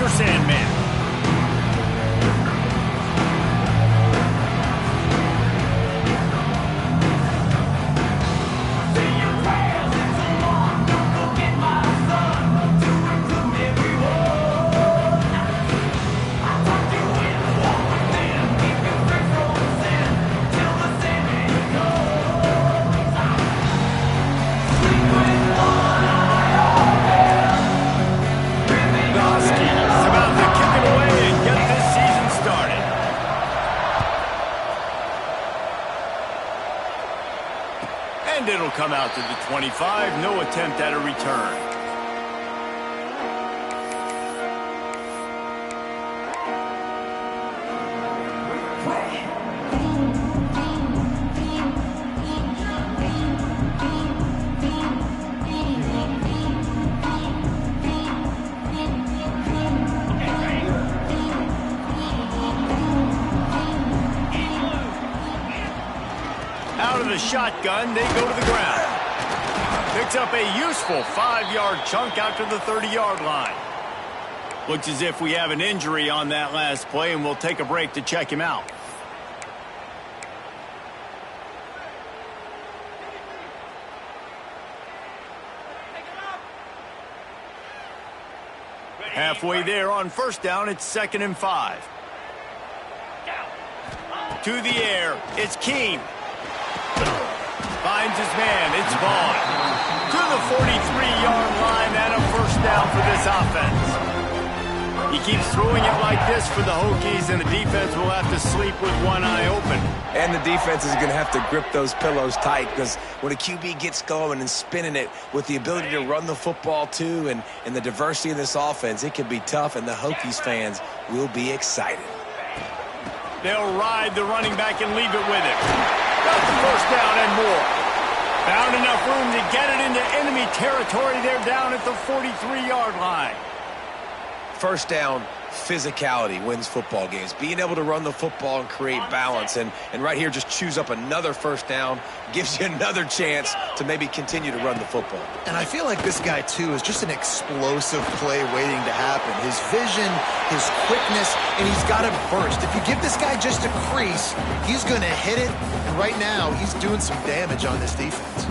Super Sandman. And it'll come out to the 25. No attempt at a return. Out of the shotgun, they go to the ground. Picks up a useful 5-yard chunk out to the 30-yard line. Looks as if we have an injury on that last play, and we'll take a break to check him out. Halfway there on first down, it's 2nd and 5. To the air, it's Keem. Finds his man, it's Vaughn. To the 43-yard line and a first down for this offense. He keeps throwing it like this for the Hokies, and the defense will have to sleep with one eye open. And the defense is going to have to grip those pillows tight, because when a QB gets going and spinning it with the ability to run the football too, and the diversity of this offense, it can be tough, and the Hokies fans will be excited. They'll ride the running back and leave it with him. Got the first down and more. Found enough room to get it into enemy territory. They're down at the 43-yard line. First down, physicality wins football games. Being able to run the football and create balance. And right here, just choose up another first down. Gives you another chance to maybe continue to run the football. And I feel like this guy, too, is just an explosive play waiting to happen. His vision, his quickness, and he's got it burst. If you give this guy just a crease, he's going to hit it. And right now, he's doing some damage on this defense.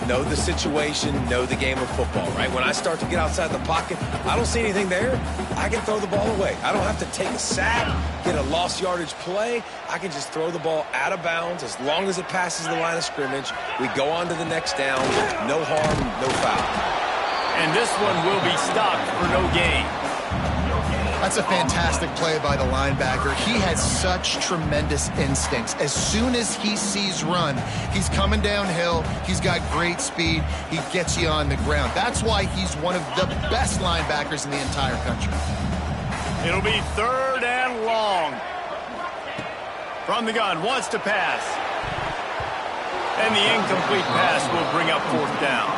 Know the situation, know the game of football, right? When I start to get outside the pocket, I don't see anything there, I can throw the ball away. I don't have to take a sack, get a lost yardage play. I can just throw the ball out of bounds as long as it passes the line of scrimmage. We go on to the next down. No harm, no foul. And this one will be stopped for no gain. That's a fantastic play by the linebacker. He has such tremendous instincts. As soon as he sees run, he's coming downhill. He's got great speed. He gets you on the ground. That's why he's one of the best linebackers in the entire country. It'll be 3rd and long. From the gun, wants to pass. And the incomplete pass will bring up 4th down.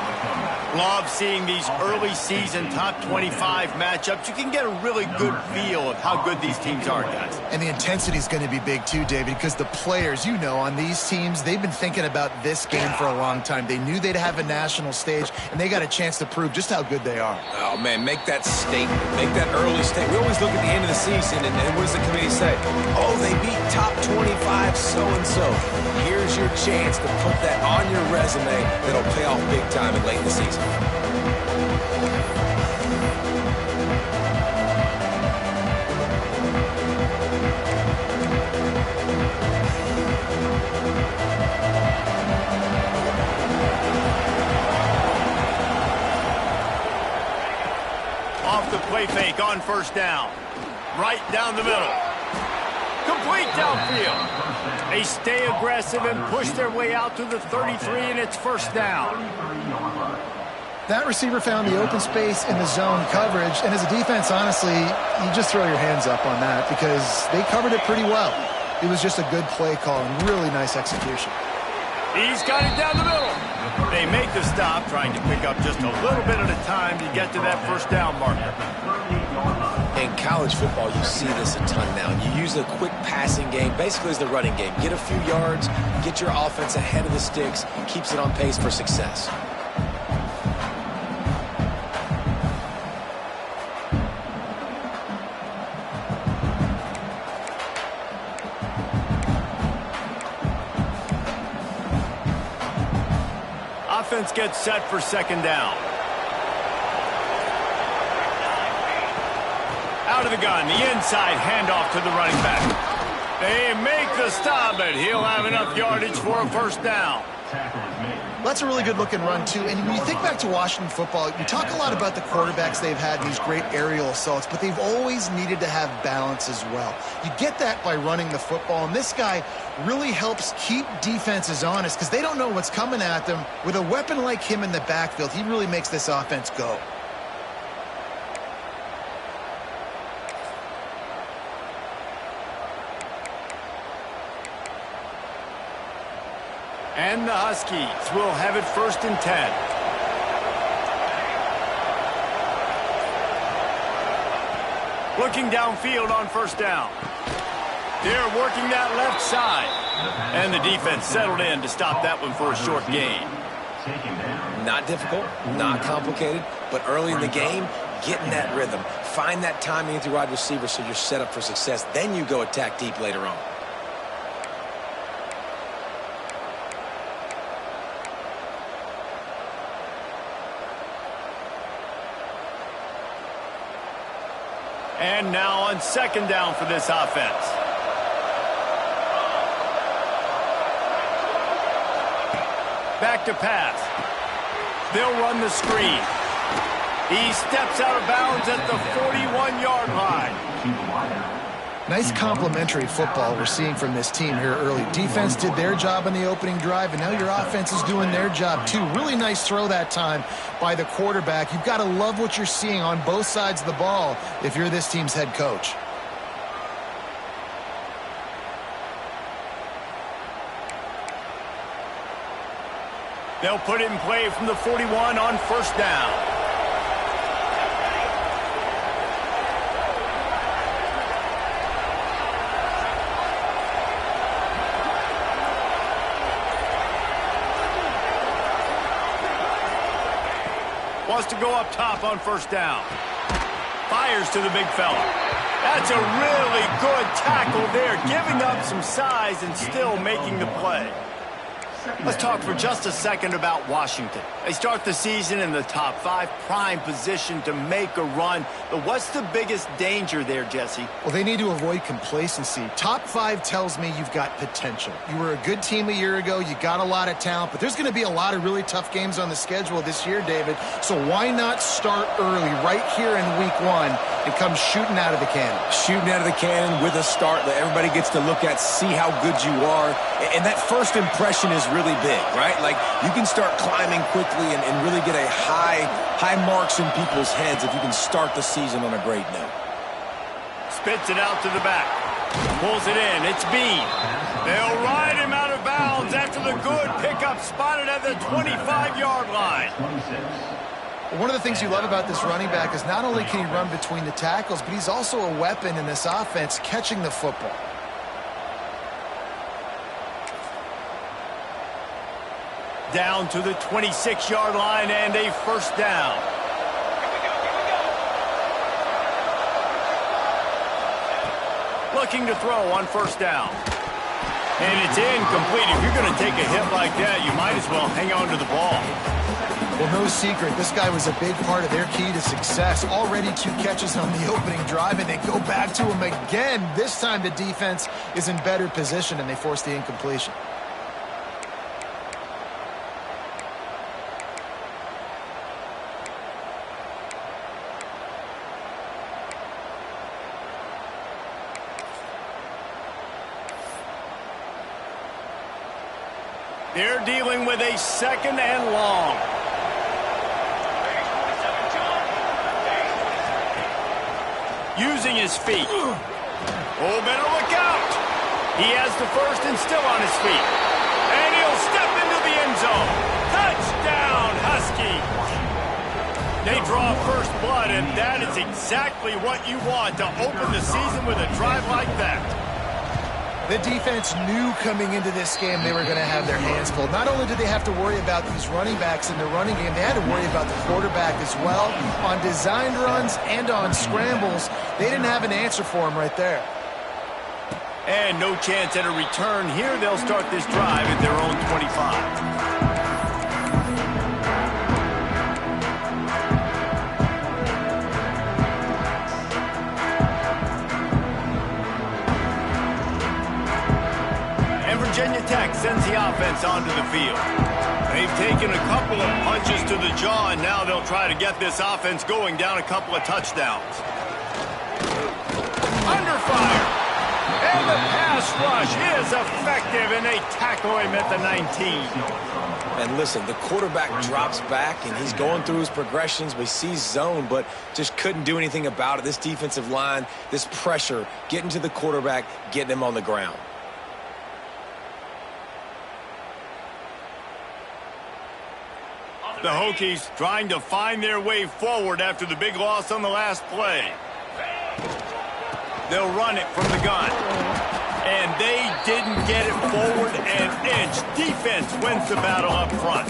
Love seeing these early season top 25 matchups. You can get a really good feel of how good these teams are, guys. And the intensity is going to be big too, David, because the players, you know, on these teams, they've been thinking about this game for a long time. They knew they'd have a national stage, and they got a chance to prove just how good they are. Oh, man, make that statement. Make that early statement. We always look at the end of the season, and what does the committee say? Oh, they beat top 25 so-and-so. Here's your chance to put that on your resume that'll pay off big time and late in the season. Off the play fake on first down. Right down the middle. Complete downfield. They stay aggressive and push their way out to the 33, and it's first down. That receiver found the open space in the zone coverage, and as a defense, honestly, you just throw your hands up on that because they covered it pretty well. It was just a good play call and really nice execution. He's got it down the middle. They make the stop, trying to pick up just a little bit at a time to get to that first down marker. In college football, you see this a ton now. You use a quick passing game, basically as the running game. Get a few yards, get your offense ahead of the sticks, keeps it on pace for success. defense gets set for second down. Out of the gun, the inside handoff to the running back. They make the stop, but he'll have enough yardage for a first down. That's a really good-looking run, too. And when you think back to Washington football, you talk a lot about the quarterbacks they've had in these great aerial assaults, but they've always needed to have balance as well. You get that by running the football, and this guy really helps keep defenses honest because they don't know what's coming at them. With a weapon like him in the backfield, he really makes this offense go. And the Huskies will have it 1st and 10. Looking downfield on first down. They're working that left side. And the defense settled in to stop that one for a short gain. Not difficult, not complicated, but early in the game, get in that rhythm. Find that timing with your wide receiver so you're set up for success. Then you go attack deep later on. And now on second down for this offense. Back to pass. They'll run the screen. He steps out of bounds at the 41-yard line. Nice complementary football we're seeing from this team here early. Defense did their job on the opening drive, and now your offense is doing their job too. Really nice throw that time by the quarterback. You've got to love what you're seeing on both sides of the ball if you're this team's head coach. They'll put it in play from the 41 on first down. Wants to go up top on first down. Fires to the big fella. That's a really good tackle there, giving up some size and still making the play. Let's talk for just a second about Washington. They start the season in the top 5, prime position to make a run. But what's the biggest danger there, Jesse? Well, they need to avoid complacency. Top 5 tells me you've got potential. You were a good team a year ago. You got a lot of talent. But there's going to be a lot of really tough games on the schedule this year, David. So why not start early right here in week 1 and come shooting out of the cannon? Shooting out of the cannon with a start that everybody gets to look at, see how good you are. And that first impression is really big, right? Like, you can start climbing quickly and really get a high marks in people's heads if you can start the season on a great note. Spits it out to the back. Pulls it in. It's Bean. They'll ride him out of bounds after the good pickup spotted at the 25-yard line. One of the things you love about this running back is not only can he run between the tackles, but he's also a weapon in this offense catching the football. Down to the 26-yard line and a first down. Looking to throw on first down. And it's incomplete. If you're going to take a hit like that, you might as well hang on to the ball. Well, no secret, this guy was a big part of their key to success. Already 2 catches on the opening drive, and they go back to him again. This time the defense is in better position, and they force the incompletion. They're dealing with a second and long. Using his feet. Oh, better look out. He has the first and still on his feet. And he'll step into the end zone. Touchdown, Huskies. They draw first blood, and that is exactly what you want to open the season with a drive like that. The defense knew coming into this game they were going to have their hands full. Not only did they have to worry about these running backs in the running game, they had to worry about the quarterback as well. On designed runs and on scrambles, they didn't have an answer for him right there. And no chance at a return here. They'll start this drive at their own 25. offense onto the field. They've taken a couple of punches to the jaw, and now they'll try to get this offense going down a couple of touchdowns. Under fire. And the pass rush is effective, and they tackle him at the 19. And listen, the quarterback drops back, and he's going through his progressions. We see zone, but just couldn't do anything about it. This defensive line, this pressure, getting to the quarterback, getting him on the ground. The Hokies trying to find their way forward after the big loss on the last play. They'll run it from the gun. And they didn't get it forward an inch. Defense wins the battle up front.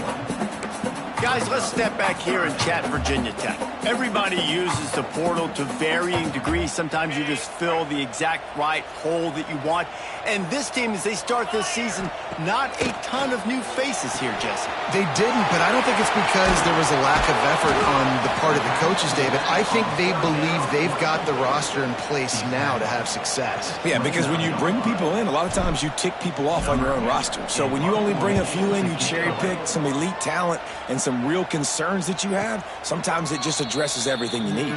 Guys, let's step back here and chat Virginia Tech. Everybody uses the portal to varying degrees. Sometimes you just fill the exact right hole that you want. And this team, as they start this season, not a ton of new faces here, Jesse. They didn't, but I don't think it's because there was a lack of effort on the part of the coaches, David. I think they believe they've got the roster in place now to have success. Yeah, because when you bring people in, a lot of times you tick people off on your own roster. So when you only bring a few in, you cherry pick some elite talent and some real concerns that you have, sometimes it just addresses everything you need.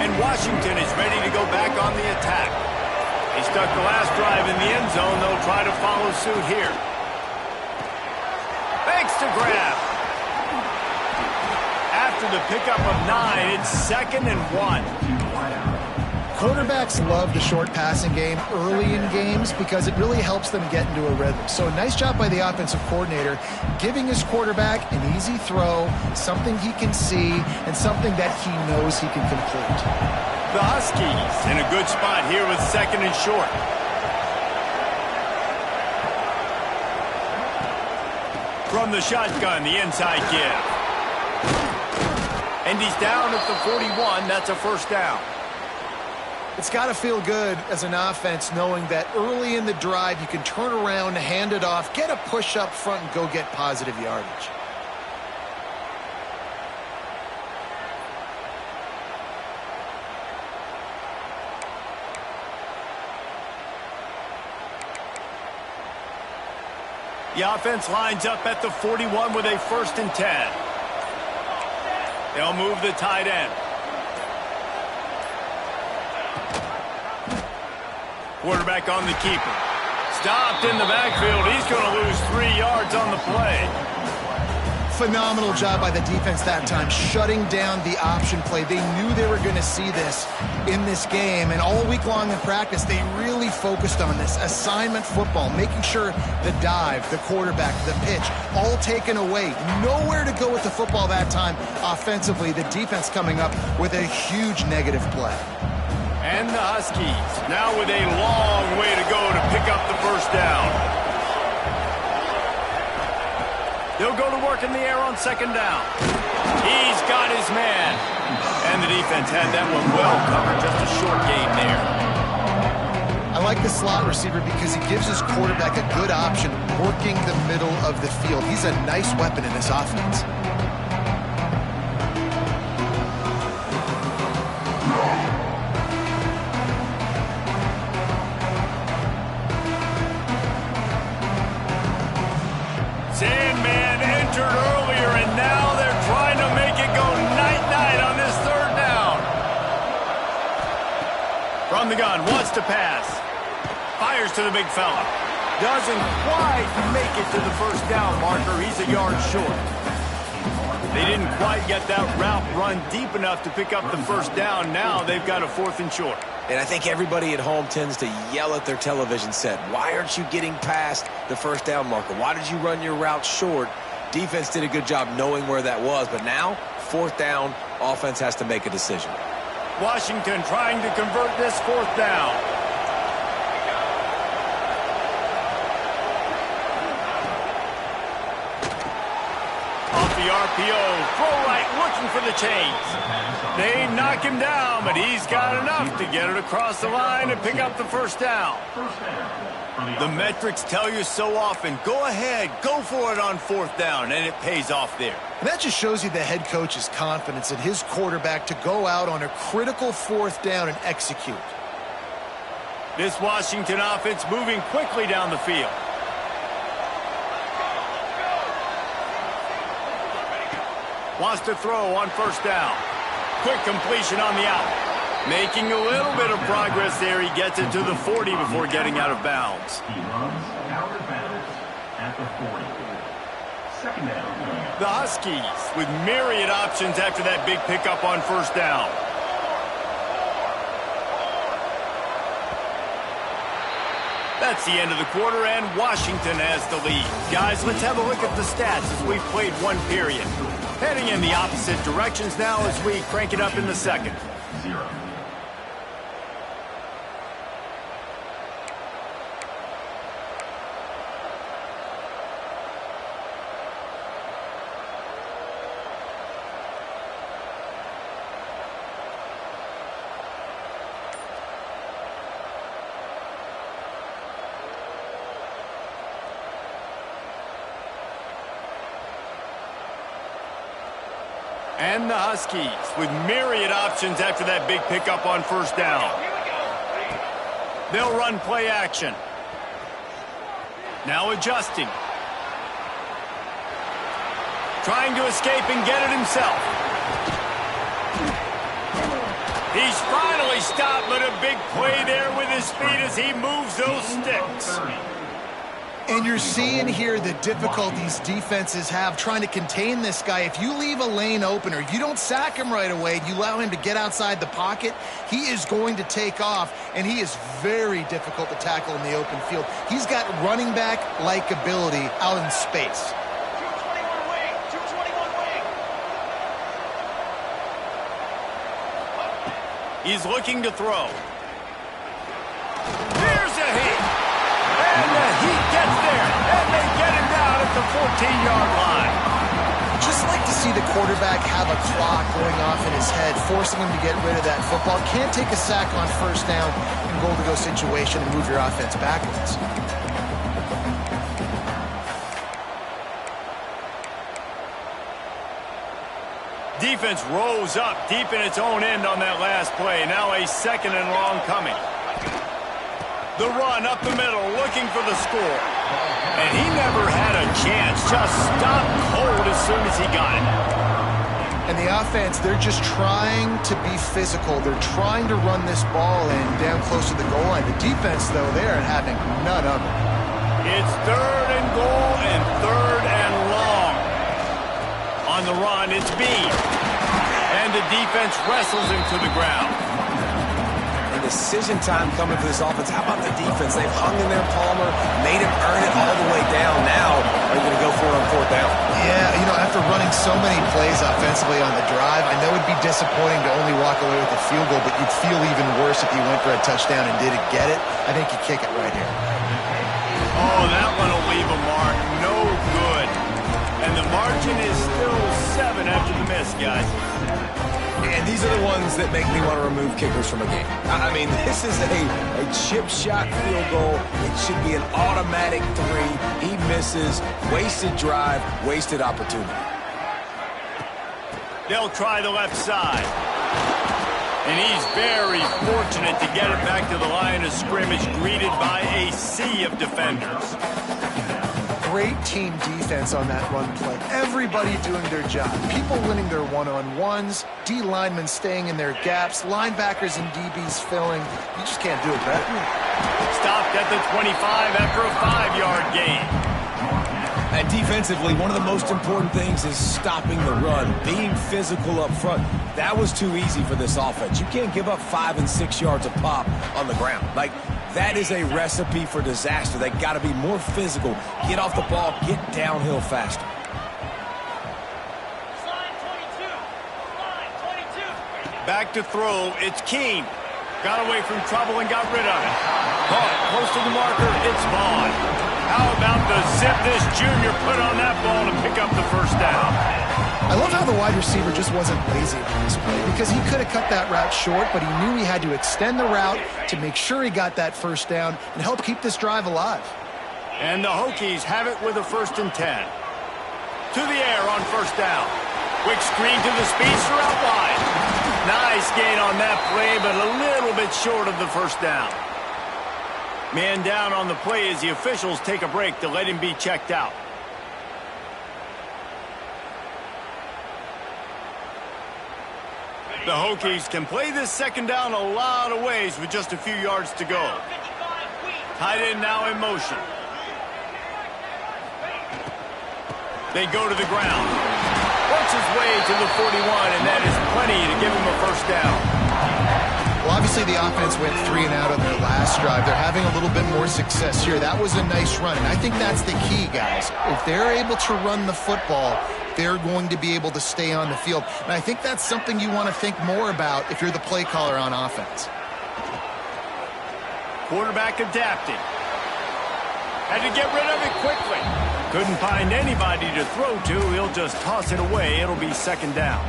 And Washington is ready to go back on the attack. He stuck the last drive in the end zone. They'll try to follow suit here. Thanks to grab. After the pickup of 9, it's 2nd and 1. Quarterbacks love the short passing game early in games because it really helps them get into a rhythm. So a nice job by the offensive coordinator giving his quarterback an easy throw, something he can see, and something that he knows he can complete. The Huskies in a good spot here with 2nd and short. From the shotgun, the inside give. And he's down at the 41. That's a first down. It's got to feel good as an offense knowing that early in the drive you can turn around, hand it off, get a push up front, and go get positive yardage. The offense lines up at the 41 with a 1st and 10. They'll move the tight end. Quarterback on the keeper. Stopped in the backfield. He's going to lose 3 yards on the play. Phenomenal job by the defense that time, shutting down the option play. They knew they were going to see this in this game, and all week long in practice, they really focused on this assignment football, making sure the dive, the quarterback, the pitch, all taken away. Nowhere to go with the football that time offensively. The defense coming up with a huge negative play. And the Huskies now with a long way to go to pick up the first down. They'll go to work in the air on 2nd down. He's got his man. And the defense had that one well covered. Just a short gain there. I like the slot receiver because he gives his quarterback a good option working the middle of the field. He's a nice weapon in this offense. Sandman entered earlier, and now they're trying to make it go night-night on this 3rd down. From the gun, wants to pass. Fires to the big fella. Doesn't quite make it to the 1st down marker. He's a yard short. They didn't quite get that route run deep enough to pick up the 1st down. Now they've got a 4th and short. And I think everybody at home tends to yell at their television set. Why aren't you getting past the 1st down marker? Why did you run your route short? Defense did a good job knowing where that was. But now, 4th down, offense has to make a decision. Washington trying to convert this 4th down. Off the RPO, throw right, looking for the chains. They knock him down, but he's got enough to get it across the line and pick up the first down. The metrics tell you so often, go ahead, go for it on fourth down, and it pays off there. And that just shows you the head coach's confidence in his quarterback to go out on a critical fourth down and execute. This Washington offense moving quickly down the field. Wants to throw on first down. Quick completion on the out. Making a little bit of progress there. He gets it to the 40 before getting out of bounds. He runs out of bounds at the 40. Second down. The Huskies with myriad options after that big pickup on first down. That's the end of the quarter, and Washington has the lead. Guys, let's have a look at the stats as we've played one period. Heading in the opposite directions now as we crank it up in the second. 0. And the Huskies with myriad options after that big pickup on first down. They'll run play action. Now adjusting. Trying to escape and get it himself. He's finally stopped, but a big play there with his feet as he moves those sticks. And you're seeing here the difficulties defenses have trying to contain this guy. If you leave a lane open or if you don't sack him right away, you allow him to get outside the pocket, he is going to take off, and he is very difficult to tackle in the open field. He's got running back-like ability out in space. 221 wing, 221 wing. He's looking to throw. Here's a hit. And the Heat gets there, and they get him down at the 14-yard line. Just like to see the quarterback have a clock going off in his head, forcing him to get rid of that football. Can't take a sack on first down in goal-to-go situation and move your offense backwards. Defense rose up deep in its own end on that last play. Now a second and long coming. The run up the middle, looking for the score. And he never had a chance. Just stopped cold as soon as he got it. And the offense, they're just trying to be physical. They're trying to run this ball in down close to the goal line. The defense, though, they're having none of it. It's third and goal and third and long. On the run, it's Bean. And the defense wrestles him to the ground. Decision time coming for this offense. How about the defense? They've hung in there, Palmer, made him earn it all the way down. Now, are you going to go for it on fourth down? Yeah, you know, after running so many plays offensively on the drive, I know it'd be disappointing to only walk away with a field goal, but you'd feel even worse if you went for a touchdown and didn't get it. I think you kick it right here. Oh, that one will leave a mark. No good. And the margin is still 7 after the miss, guys. And these are the ones that make me want to remove kickers from a game. I mean, this is a chip shot field goal. It should be an automatic 3. He misses. Wasted drive, wasted opportunity. They'll try the left side. And he's very fortunate to get it back to the line of scrimmage, greeted by a sea of defenders. Great team defense on that run play. Everybody doing their job. People winning their one-on-ones, D linemen staying in their gaps, linebackers and DBs filling. You just can't do it better. Stopped at the 25 after a 5-yard gain. And defensively, one of the most important things is stopping the run, being physical up front. That was too easy for this offense. You can't give up 5 and 6 yards of pop on the ground. Like, that is a recipe for disaster. They got to be more physical, get off the ball, get downhill faster. Slide 22. Slide 22. Back to throw, it's Keene. Got away from trouble and got rid of it. Caught close to the marker, it's Vaughn. How about the zip this junior put on that ball to pick up the first down? I love how the wide receiver just wasn't lazy on this play because he could have cut that route short, but he knew he had to extend the route to make sure he got that first down and help keep this drive alive. And the Hokies have it with a 1st and 10. To the air on first down. Quick screen to the speedster out wide. Nice gain on that play, but a little bit short of the first down. Man down on the play as the officials take a break to let him be checked out. The Hokies can play this 2nd down a lot of ways with just a few yards to go. Tight end now in motion. They go to the ground. Works his way to the 41, and that is plenty to give him a first down. Well, obviously the offense went 3 and out on their last drive. They're having a little bit more success here. That was a nice run, and I think that's the key, guys. If they're able to run the football, they're going to be able to stay on the field. And I think that's something you want to think more about if you're the play caller on offense. Quarterback adapted. Had to get rid of it quickly. Couldn't find anybody to throw to. He'll just toss it away. It'll be 2nd down.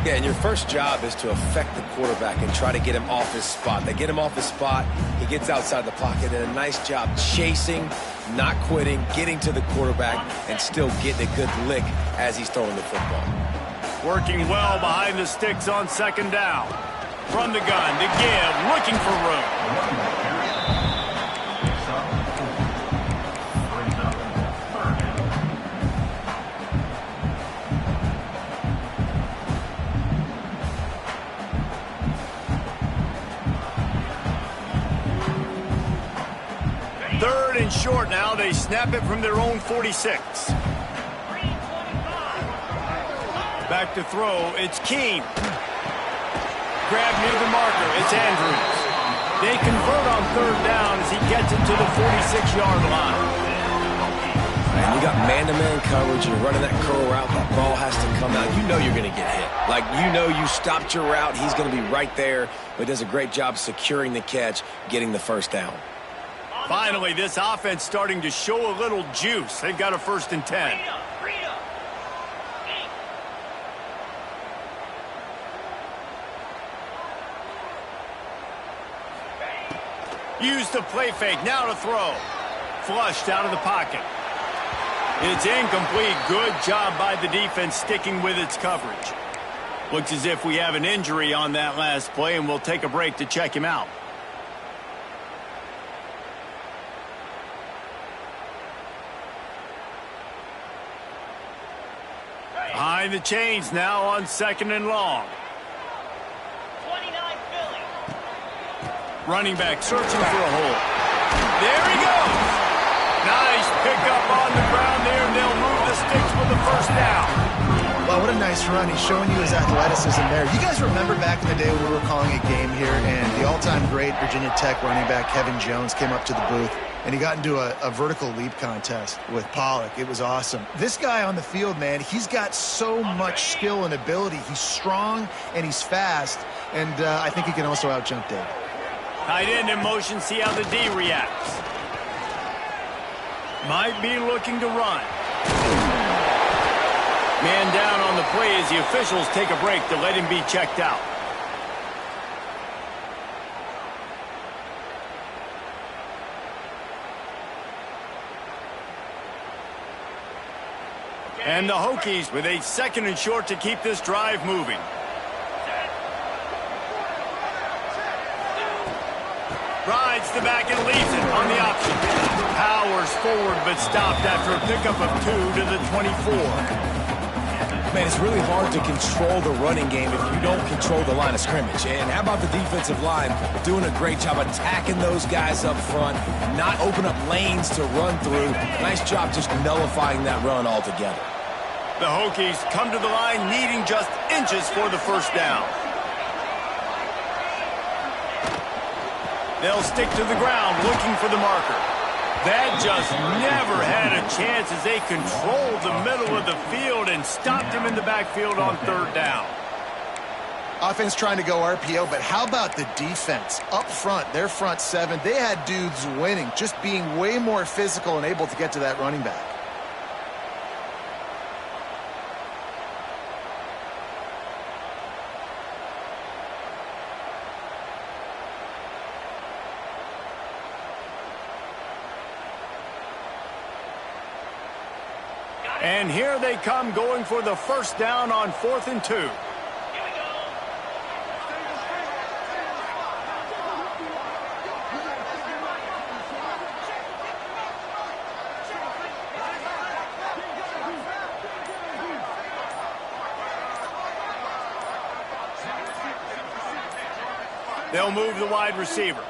Yeah, and your first job is to affect the quarterback and try to get him off his spot. They get him off his spot, he gets outside the pocket, and a nice job chasing, not quitting, getting to the quarterback, and still getting a good lick as he's throwing the football. Working well behind the sticks on 2nd down. From the gun to give, looking for room. Short now. They snap it from their own 46. Back to throw. It's Keene. Grab near the marker. It's Andrews. They convert on 3rd down as he gets it to the 46-yard line. And you got man-to-man coverage. You're running that curl route. That ball has to come out. You know you're going to get hit. Like, you know you stopped your route. He's going to be right there. But he does a great job securing the catch, getting the first down. Finally, this offense starting to show a little juice. They've got a 1st and 10. Use the play fake. Now to throw. Flushed out of the pocket. It's incomplete. Good job by the defense sticking with its coverage. Looks as if we have an injury on that last play, and we'll take a break to check him out. Behind the chains now on 2nd and long. 29 Philly. Running back searching for a hole. There he goes. Nice pickup on the ground there, and they'll move the sticks with the first down. Well, what a nice run. He's showing you his athleticism there. You guys remember back in the day when we were calling a game here, and the all-time great Virginia Tech running back Kevin Jones came up to the booth, and he got into a vertical leap contest with Pollock. It was awesome. This guy on the field, man, he's got so much skill and ability. He's strong and he's fast, and I think he can also out-jump Dave. Tight end in motion, see how the D reacts. Might be looking to run. Man down on the play as the officials take a break to let him be checked out. And the Hokies with a 2nd and short to keep this drive moving. Rides the back and leaves it on the option. Powers forward but stopped after a pickup of 2 to the 24. Man, it's really hard to control the running game if you don't control the line of scrimmage. And how about the defensive line doing a great job attacking those guys up front, not open up lanes to run through. Nice job just nullifying that run altogether. The Hokies come to the line needing just inches for the first down. They'll stick to the ground looking for the marker. That just never had a chance as they controlled the middle of the field and stopped him in the backfield on 3rd down. Offense trying to go RPO, but how about the defense? Up front, their front seven, they had dudes winning, just being way more physical and able to get to that running back. And here they come, going for the first down on 4th and 2. They'll move the wide receiver.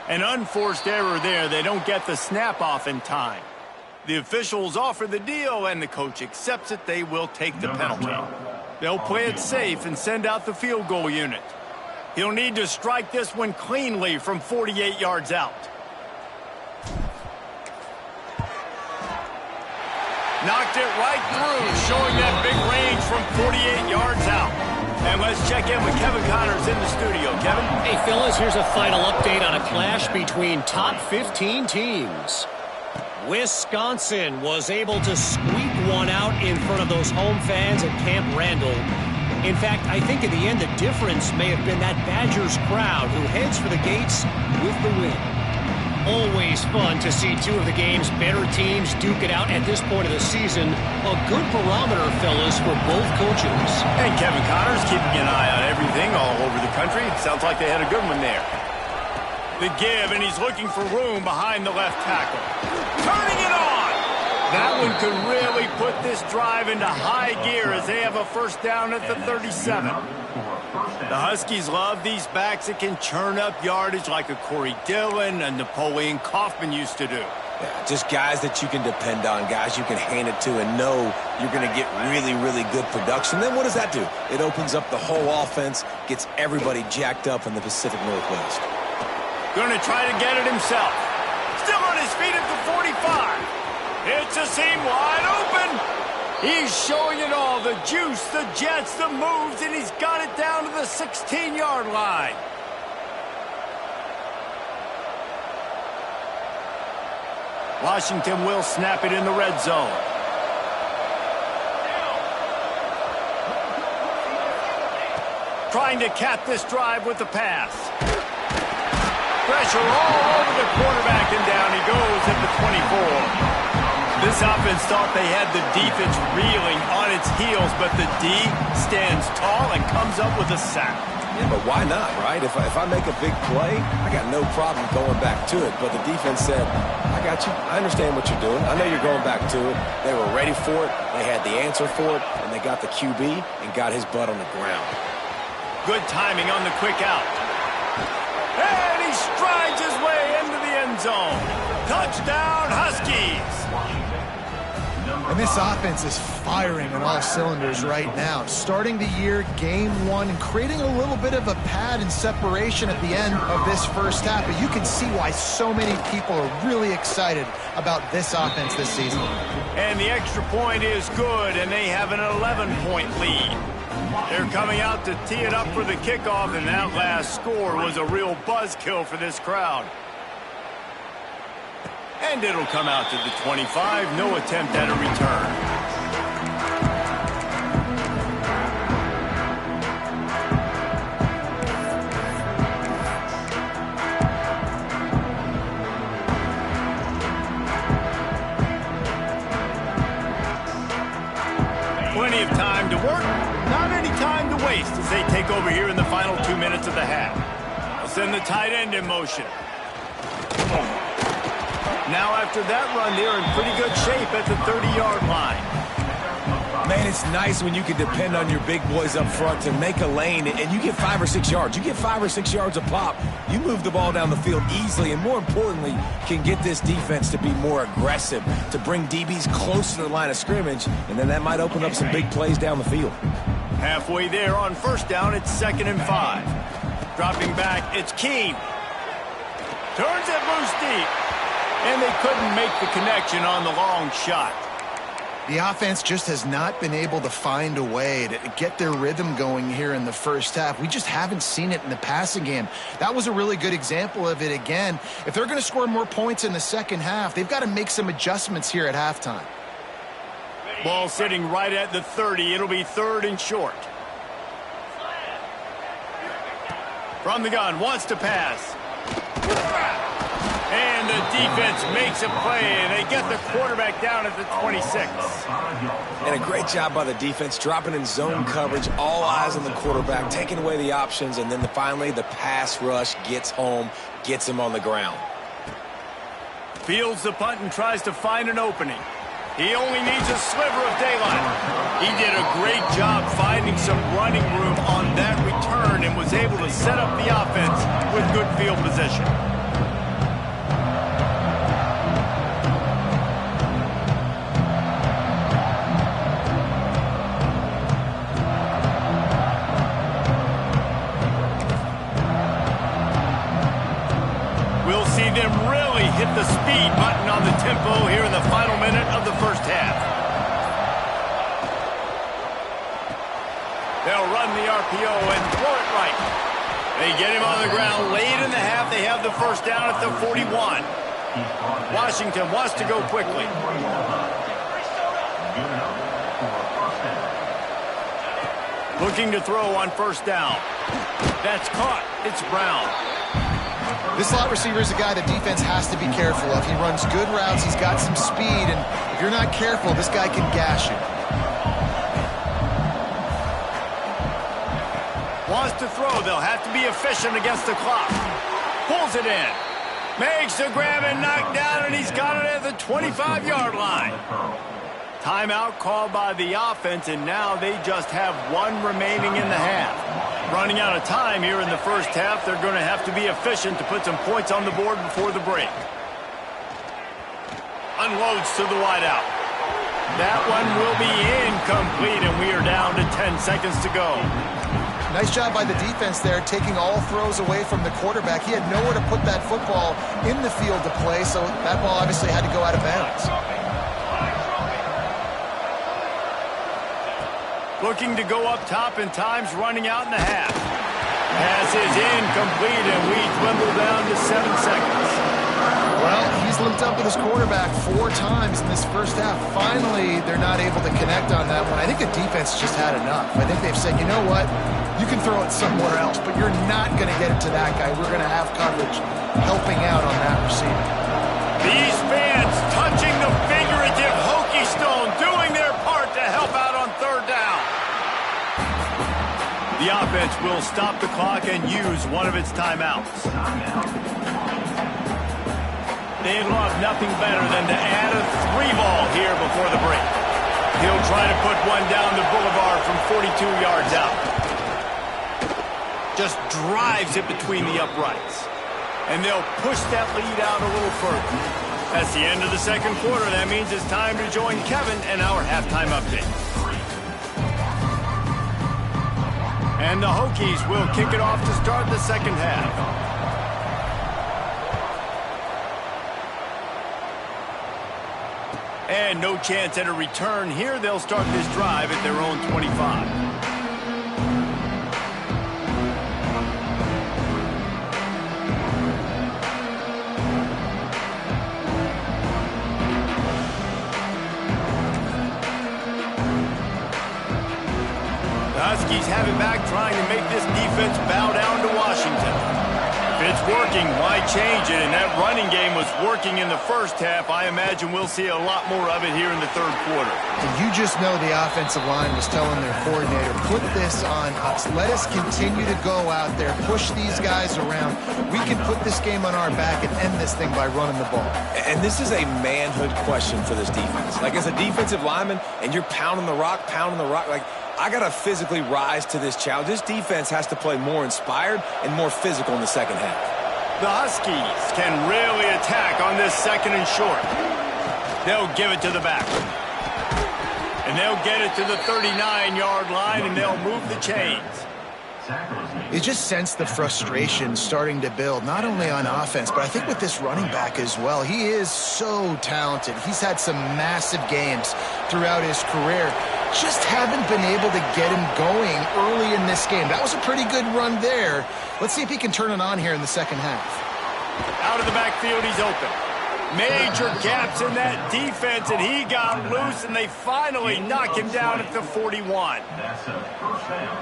An unforced error there. They don't get the snap off in time. The officials offer the deal, and the coach accepts it. They will take the penalty. They'll play it safe and send out the field goal unit. He'll need to strike this one cleanly from 48 yards out. Knocked it right through, showing that big range from 48 yards out. And let's check in with Kevin Connors in the studio. Kevin? Hey, Phyllis, here's a final update on a clash between top 15 teams. Wisconsin was able to squeak one out in front of those home fans at Camp Randall. In fact, I think in the end the difference may have been that Badgers crowd who heads for the gates with the win. Always fun to see two of the game's better teams duke it out at this point of the season. A good barometer, fellas, for both coaches. And Kevin Connors keeping an eye on everything all over the country. It sounds like they had a good one there. The give, and he's looking for room behind the left tackle. Turning it on! That one could really put this drive into high gear as they have a first down at the 37. The Huskies love these backs that can churn up yardage like a Corey Dillon and Napoleon Kaufman used to do. Yeah, just guys that you can depend on, guys you can hand it to and know you're going to get really, really good production. Then what does that do? It opens up the whole offense, gets everybody jacked up in the Pacific Northwest. Going to try to get it himself. Still on his feet at the 45. It's a seam wide open. He's showing it all. The juice, the jets, the moves, and he's got it down to the 16-yard line. Washington will snap it in the red zone. Trying to cap this drive with the pass. Pressure all over the quarterback, and down he goes at the 24. This offense thought they had the defense reeling on its heels, but the D stands tall and comes up with a sack. Yeah, but why not, right? If I make a big play, I got no problem going back to it. But the defense said, I got you. I understand what you're doing. I know you're going back to it. They were ready for it. They had the answer for it, and they got the QB and got his butt on the ground. Good timing on the quick out. And he strides his way into the end zone. Touchdown, Huskies! And this offense is firing on all cylinders right now. Starting the year, game one, and creating a little bit of a pad and separation at the end of this first half. But you can see why so many people are really excited about this offense this season. And the extra point is good, and they have an 11-point lead. They're coming out to tee it up for the kickoff, and that last score was a real buzzkill for this crowd. And it'll come out to the 25. No attempt at a return. Plenty of time to work, not any time to waste as they take over here in the final 2 minutes of the half. They'll send the tight end in motion. Now after that run, they're in pretty good shape at the 30-yard line. Man, it's nice when you can depend on your big boys up front to make a lane, and you get 5 or 6 yards. You get 5 or 6 yards a pop. You move the ball down the field easily, and more importantly, can get this defense to be more aggressive, to bring DBs close to the line of scrimmage, and then that might open up some big plays down the field. Halfway there on first down, it's 2nd and 5. Dropping back, it's Keene. Turns it loose deep. And they couldn't make the connection on the long shot. The offense just has not been able to find a way to get their rhythm going here in the first half. We just haven't seen it in the passing game. That was a really good example of it again. If they're going to score more points in the second half, they've got to make some adjustments here at halftime. Ball sitting right at the 30. It'll be 3rd and short. From the gun, wants to pass. And the defense makes a play. They get the quarterback down at the 26. And a great job by the defense, dropping in zone coverage, all eyes on the quarterback, taking away the options, and then finally the pass rush gets home, gets him on the ground. Fields the punt and tries to find an opening. He only needs a sliver of daylight. He did a great job finding some running room on that return and was able to set up the offense with good field position. We'll see them really hit the speed button on the tempo here in the final minute of the first half. They'll run the RPO and throw it right. They get him on the ground late in the half. They have the first down at the 41. Washington wants to go quickly. Looking to throw on first down. That's caught. It's Brown. This slot receiver is a guy the defense has to be careful of. He runs good routes. He's got some speed, and if you're not careful, this guy can gash you. Wants to throw. They'll have to be efficient against the clock. Pulls it in. Makes the grab and knock down, and he's got it at the 25-yard line. Timeout called by the offense, and now they just have one remaining in the half. Running out of time here in the first half, they're going to have to be efficient to put some points on the board before the break. Unloads to the wideout. That one will be incomplete, and we are down to 10 seconds to go. Nice job by the defense there, taking all throws away from the quarterback. He had nowhere to put that football in the field to play, so that ball obviously had to go out of bounds. Looking to go up top, and time's running out in the half. Pass is incomplete, and we dwindle down to 7 seconds. Well, he's limped up with his quarterback 4 times in this first half. Finally, they're not able to connect on that one. I think the defense just had enough. I think they've said, you know what? You can throw it somewhere else, but you're not going to get it to that guy. We're going to have coverage helping out on that receiver. These fans touching the figurative Hokie Stone, doing their part to help out on third down. The offense will stop the clock and use one of its timeouts. They'd love nothing better than to add a 3-ball here before the break. He'll try to put one down the boulevard from 42 yards out. Just drives it between the uprights. And they'll push that lead out a little further. That's the end of the second quarter. That means it's time to join Kevin and our halftime update. And the Hokies will kick it off to start the second half. And no chance at a return here. They'll start this drive at their own 25. Huskies have it back, trying to make this defense bow down to Washington. If it's working, why change it? And that running game was working in the first half. I imagine we'll see a lot more of it here in the third quarter. And you just know the offensive line was telling their coordinator, put this on us. Let us continue to go out there, push these guys around. We can put this game on our back and end this thing by running the ball. And this is a manhood question for this defense. Like, as a defensive lineman, and you're pounding the rock, like, I got to physically rise to this challenge. This defense has to play more inspired and more physical in the second half. The Huskies can really attack on this second and short. They'll give it to the back. And they'll get it to the 39-yard line, and they'll move the chains. You just sense the frustration starting to build, not only on offense, but I think with this running back as well. He is so talented. He's had some massive games throughout his career. Just haven't been able to get him going early in this game. That was a pretty good run there. Let's see if he can turn it on here in the second half. Out of the backfield, he's open. Major gaps in that defense, and he got loose, and they finally knock him down at the 41.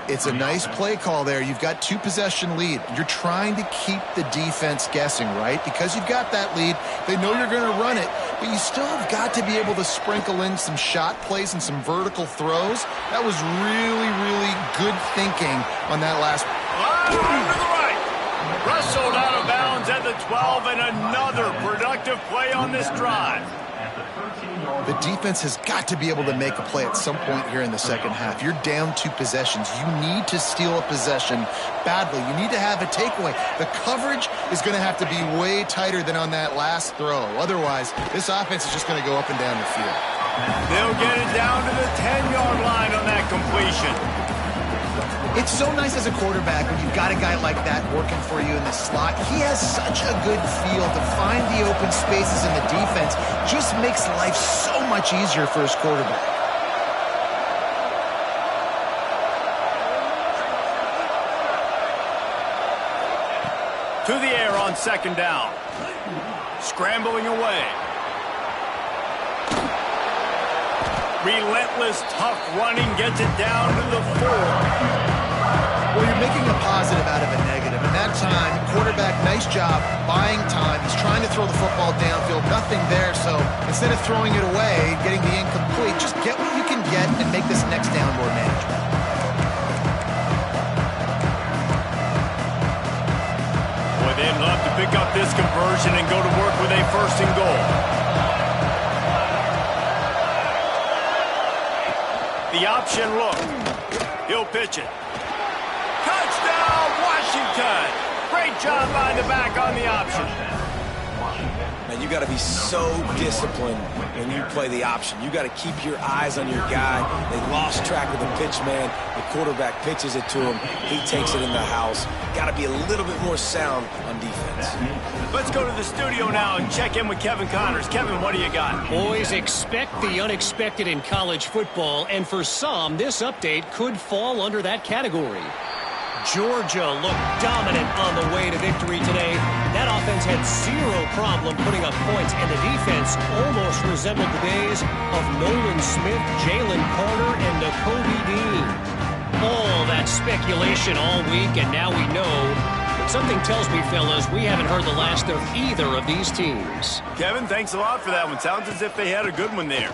It's a nice play call there. You've got 2-possession lead. You're trying to keep the defense guessing, right? Because you've got that lead, they know you're going to run it, but you still have got to be able to sprinkle in some shot plays and some vertical throws. That was really, really good thinking on that last. To the right. Wrestled out of bounds at the 12, and another productive play on this drive. The defense has got to be able to make a play at some point here in the second half. You're down 2 possessions. You need to steal a possession badly. You need to have a takeaway. The coverage is going to have to be way tighter than on that last throw. Otherwise, this offense is just going to go up and down the field. They'll get it down to the 10-yard line on that completion. It's so nice as a quarterback when you've got a guy like that working for you in the slot. He has such a good feel to find the open spaces in the defense. Just makes life so much easier for his quarterback. To the air on second down. Scrambling away. Relentless, tough running gets it down to the 4. Well, you're making a positive out of a negative. And that time, quarterback, nice job buying time. He's trying to throw the football downfield. Nothing there. So instead of throwing it away, getting the incomplete, just get what you can get and make this next down more manageable. Boy, they'd love to pick up this conversion and go to work with a 1st and goal. The option look. He'll pitch it. Touchdown, Washington! Great job by the back on the option. Man, you got to be so disciplined when you play the option. You got to keep your eyes on your guy. They lost track of the pitch, man. The quarterback pitches it to him. He takes it in the house. Got to be a little bit more sound on defense. Let's go to the studio now and check in with Kevin Connors. Kevin, what do you got? Boys, expect the unexpected in college football, and for some, this update could fall under that category. Georgia looked dominant on the way to victory today. That offense had zero problem putting up points, and the defense almost resembled the days of Nolan Smith, Jalen Carter, and Nakobe Dean. All that speculation all week, and now we know. But something tells me, fellas, we haven't heard the last of either of these teams. Kevin, thanks a lot for that one. Sounds as if they had a good one there.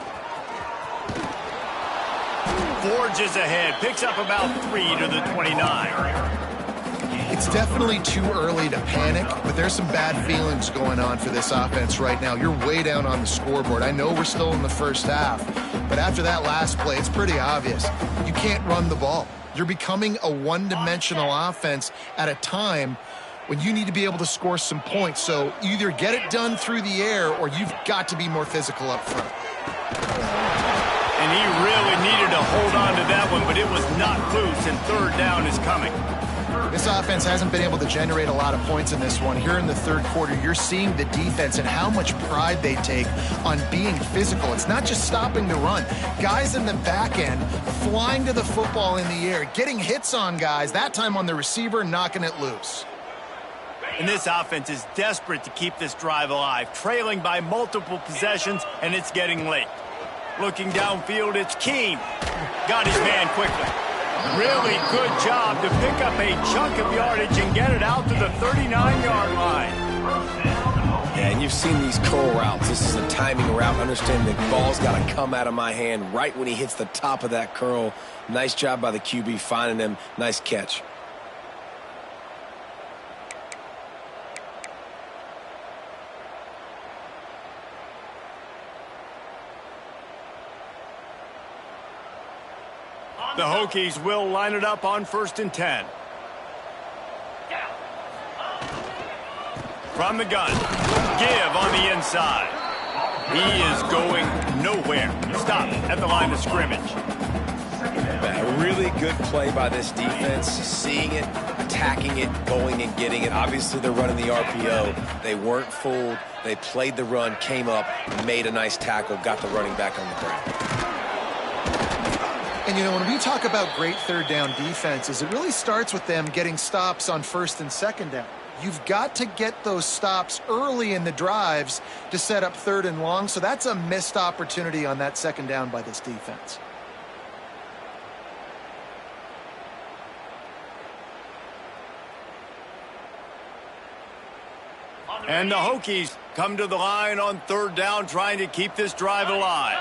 Forges ahead, picks up about 3 to the 29. It's definitely too early to panic, but there's some bad feelings going on for this offense right now. You're way down on the scoreboard. I know we're still in the first half, but after that last play, it's pretty obvious. You can't run the ball. You're becoming a one-dimensional offense at a time when you need to be able to score some points. So either get it done through the air or you've got to be more physical up front. And he really needed to hold on to that one, but it was not loose, and 3rd down is coming. This offense hasn't been able to generate a lot of points in this one. Here in the 3rd quarter, you're seeing the defense and how much pride they take on being physical. It's not just stopping the run. Guys in the back end flying to the football in the air, getting hits on guys, that time on the receiver, knocking it loose. And this offense is desperate to keep this drive alive, trailing by multiple possessions, and it's getting late. Looking downfield, it's Keene. Got his man quickly. Really good job to pick up a chunk of yardage and get it out to the 39-yard line. Yeah, and you've seen these curl routes. This is a timing route. Understand the ball's got to come out of my hand right when he hits the top of that curl. Nice job by the QB finding him. Nice catch. The Hokies will line it up on 1st and 10. From the gun. Give on the inside. He is going nowhere. Stop at the line of scrimmage. A really good play by this defense, seeing it, attacking it, going and getting it. Obviously, they're running the RPO. They weren't fooled. They played the run, came up, made a nice tackle, got the running back on the ground. And, you know, when we talk about great third down defenses, it really starts with them getting stops on first and second down. You've got to get those stops early in the drives to set up third and long, so that's a missed opportunity on that second down by this defense. And the Hokies come to the line on third down, trying to keep this drive alive.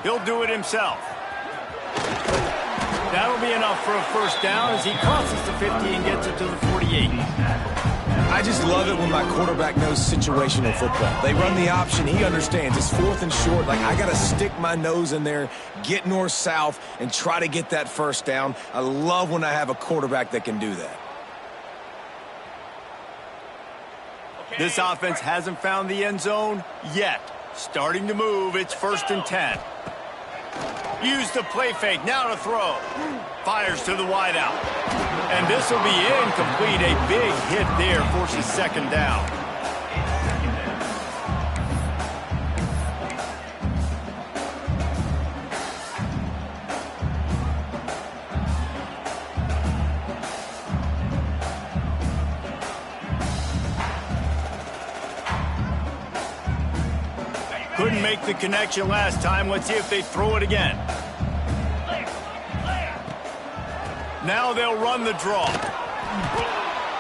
He'll do it himself. That'll be enough for a first down as he crosses the 50 and gets it to the 48. I just love it when my quarterback knows situational football. They run the option. He understands. It's fourth and short. Like, I got to stick my nose in there, get north-south, and try to get that first down. I love when I have a quarterback that can do that. This offense hasn't found the end zone yet. Starting to move. It's first and 10. Use the play fake. Now to throw. Fires to the wideout. And this will be incomplete. A big hit there forces second down. Couldn't make the connection last time. Let's see if they throw it again. Now they'll run the draw.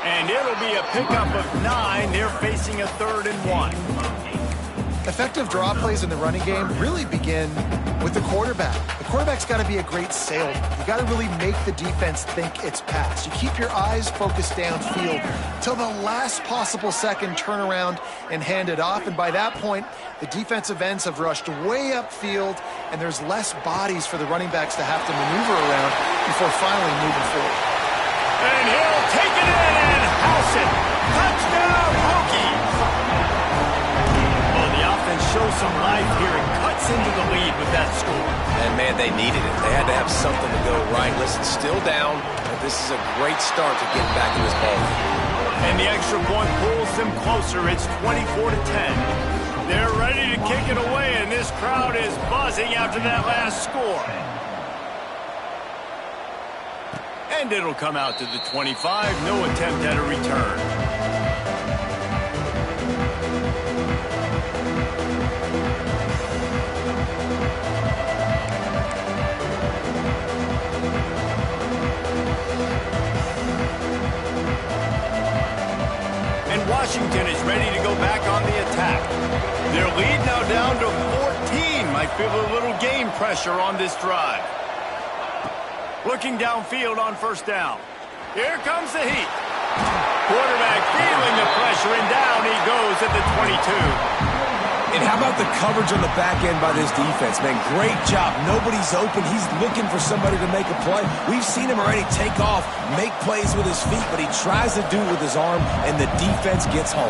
And it'll be a pickup of 9. They're facing a 3rd and 1. Effective draw plays in the running game really begin with the quarterback. The quarterback's got to be a great salesman. You got to really make the defense think it's pass. You keep your eyes focused downfield till the last possible second, turn around and hand it off. And by that point, the defensive ends have rushed way upfield, and there's less bodies for the running backs to have to maneuver around before finally moving forward. And he'll take it in and house it. Touchdown, Hokies! Well, the offense shows some life here and cuts into the lead with that score. And, man, they needed it. They had to have something to go right. Listen, still down, but this is a great start to getting back in this ball game. And the extra point pulls them closer. It's 24-10. They're ready to kick it away, and this crowd is buzzing after that last score. And it'll come out to the 25. No attempt at a return. Washington is ready to go back on the attack. Their lead now down to 14. Might feel a little game pressure on this drive. Looking downfield on first down. Here comes the heat. Quarterback feeling the pressure, and down he goes at the 22. And how about the coverage on the back end by this defense, man? Great job. Nobody's open. He's looking for somebody to make a play. We've seen him already take off, make plays with his feet, but he tries to do it with his arm, and the defense gets home.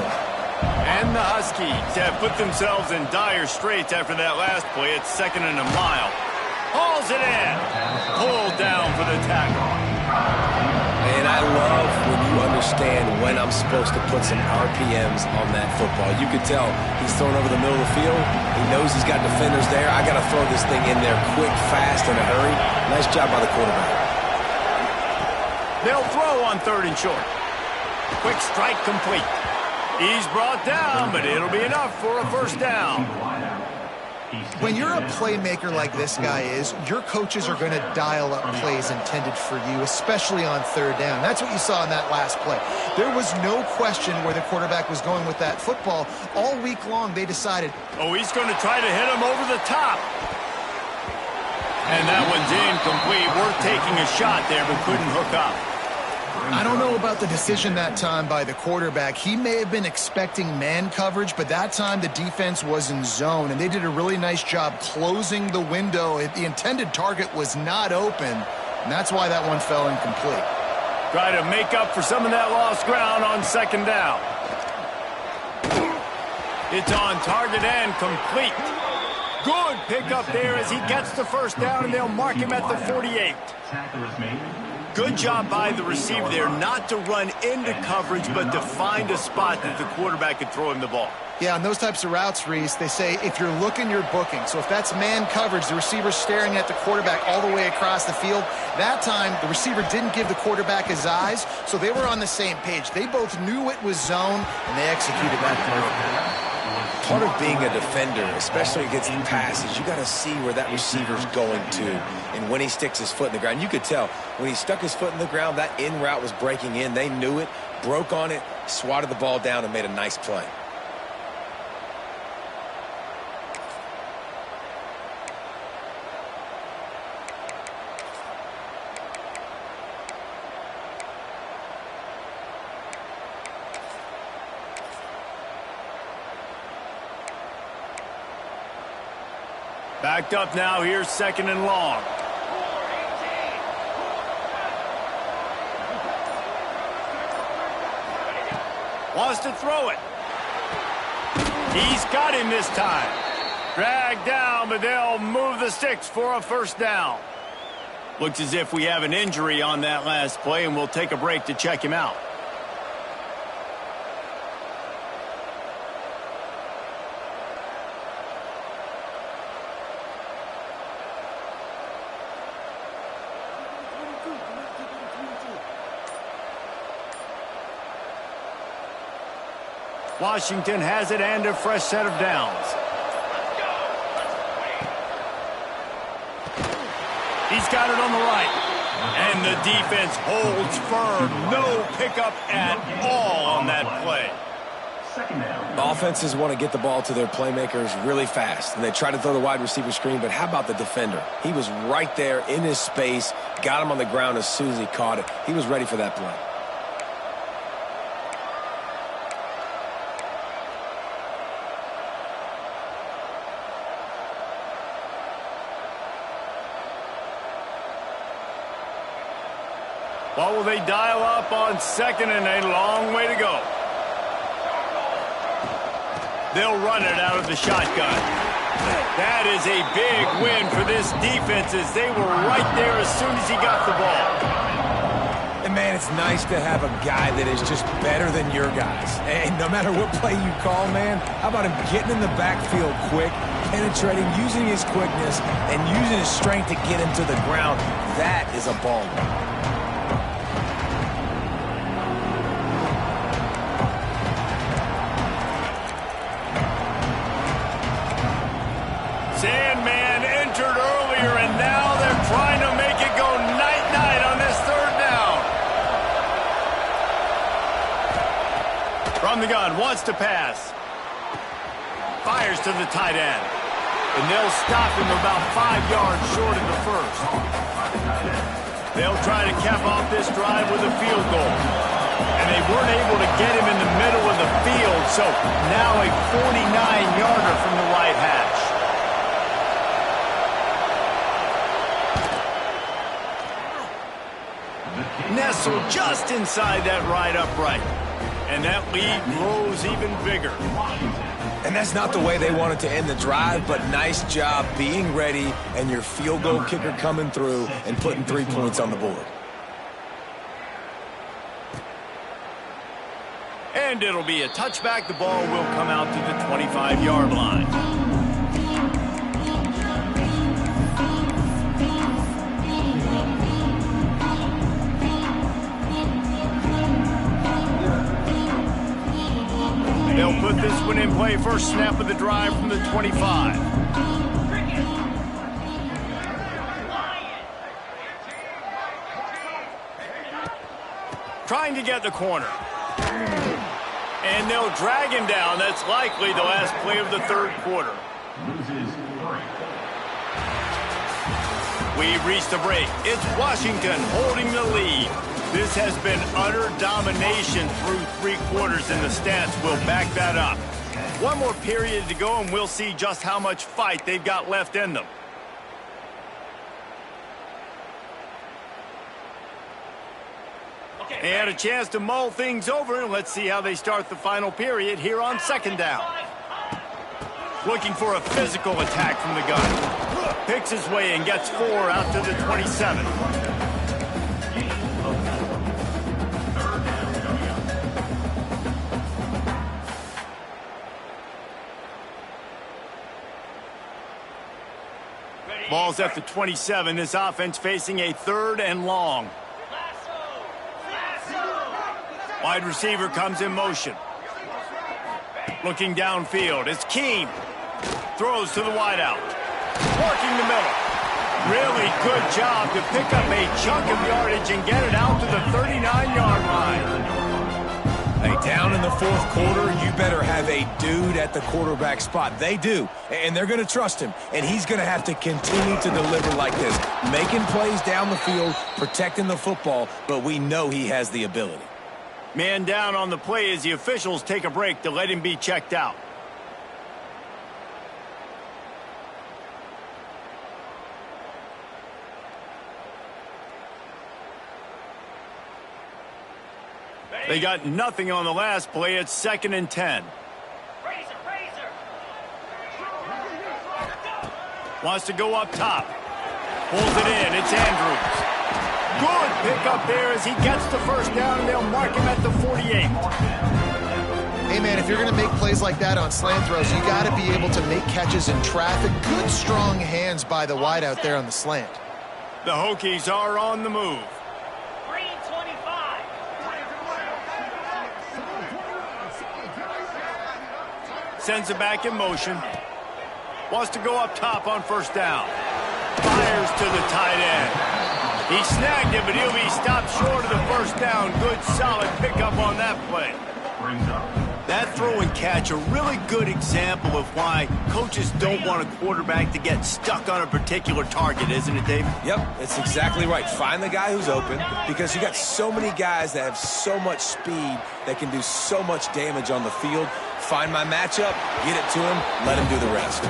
And the Huskies have put themselves in dire straits after that last play. It's 2nd and a mile. Hauls it in. Pulled down for the tackle. And I love when you understand when I'm supposed to put some RPMs on that football. You could tell he's thrown over the middle of the field. He knows he's got defenders there. I got to throw this thing in there quick, fast, in a hurry. Nice job by the quarterback. They'll throw on 3rd and short. Quick strike complete. He's brought down, but it'll be enough for a first down. When you're a playmaker like this guy is, your coaches are going to dial up plays intended for you, especially on 3rd down. That's what you saw in that last play. There was no question where the quarterback was going with that football. All week long, they decided, oh, he's going to try to hit him over the top. And that one's incomplete. Worth taking a shot there, but couldn't hook up. I don't know about the decision that time by the quarterback. He may have been expecting man coverage, but that time the defense was in zone, and they did a really nice job closing the window. The intended target was not open, and that's why that one fell incomplete. Try to make up for some of that lost ground on 2nd down. It's on target and complete. Good pickup there as he gets the first down, and they'll mark him at the 48. Good job by the receiver there not to run into coverage, but to find a spot that the quarterback could throw him the ball. Yeah, on those types of routes, Reese, they say if you're looking, you're booking. So if that's man coverage, the receiver's staring at the quarterback all the way across the field. That time, the receiver didn't give the quarterback his eyes, so they were on the same page. They both knew it was zone, and they executed that perfectly. Part of being a defender, especially against the pass, is you got to see where that receiver's going to and when he sticks his foot in the ground. You could tell when he stuck his foot in the ground, that in route was breaking in. They knew it, broke on it, swatted the ball down, and made a nice play. Backed up now, here's 2nd and long. Wants to throw it. He's got him this time. Dragged down, but they'll move the sticks for a first down. Looks as if we have an injury on that last play, and we'll take a break to check him out. Washington has it and a fresh set of downs. He's got it on the right. And the defense holds firm. No pickup at all on that play. Offenses want to get the ball to their playmakers really fast, and they try to throw the wide receiver screen, but how about the defender? He was right there in his space, got him on the ground as soon as he caught it. He was ready for that play. What will they dial up on 2nd and a long way to go? They'll run it out of the shotgun. That is a big win for this defense as they were right there as soon as he got the ball. And, man, it's nice to have a guy that is just better than your guys. And no matter what play you call, man, how about him getting in the backfield quick, penetrating, using his quickness, and using his strength to get him to the ground? That is a baller. Sandman entered earlier, and now they're trying to make it go night-night on this 3rd down. From the gun, wants to pass. Fires to the tight end. And they'll stop him about 5 yards short of the first. They'll try to cap off this drive with a field goal. And they weren't able to get him in the middle of the field, so now a 49-yarder from the right hash. Nestled just inside that right upright. And that lead grows even bigger. And that's not the way they wanted to end the drive, but nice job being ready and your field goal kicker coming through and putting 3 points on the board. And it'll be a touchback. The ball will come out to the 25-yard line. They'll put this one in play. First snap of the drive from the 25. Trying to get the corner. And they'll drag him down. That's likely the last play of the 3rd quarter. We've reached a break. It's Washington holding the lead. This has been utter domination through 3 quarters, and the stats will back that up. One more period to go, and we'll see just how much fight they've got left in them. They had a chance to mull things over, and let's see how they start the final period here on 2nd down. Looking for a physical attack from the gun. Picks his way and gets 4 out to the 27. Ball's at the 27. This offense facing a 3rd and long. Wide receiver comes in motion. Looking downfield. It's Keem. Throws to the wideout. Working the middle. Really good job to pick up a chunk of yardage and get it out to the 39-yard line. Hey, down in the 4th quarter, you better have a dude at the quarterback spot. They do, and they're going to trust him, and he's going to have to continue to deliver like this, making plays down the field, protecting the football, but we know he has the ability. Man down on the play as the officials take a break to let him be checked out. They got nothing on the last play. It's 2nd and 10. Wants to go up top. Pulls it in. It's Andrews. Good pick up there as he gets the first down, and they'll mark him at the 48. Hey, man, if you're going to make plays like that on slant throws, you got to be able to make catches in traffic. Good, strong hands by the wide out there on the slant. The Hokies are on the move. Sends it back in motion. Wants to go up top on first down. Fires to the tight end. He snagged it, but he'll be stopped short of the first down. Good, solid pickup on that play. That throw and catch, a really good example of why coaches don't want a quarterback to get stuck on a particular target, isn't it, Dave? Yep, that's exactly right. Find the guy who's open, because you got so many guys that have so much speed that can do so much damage on the field. Find my matchup, get it to him, let him do the rest.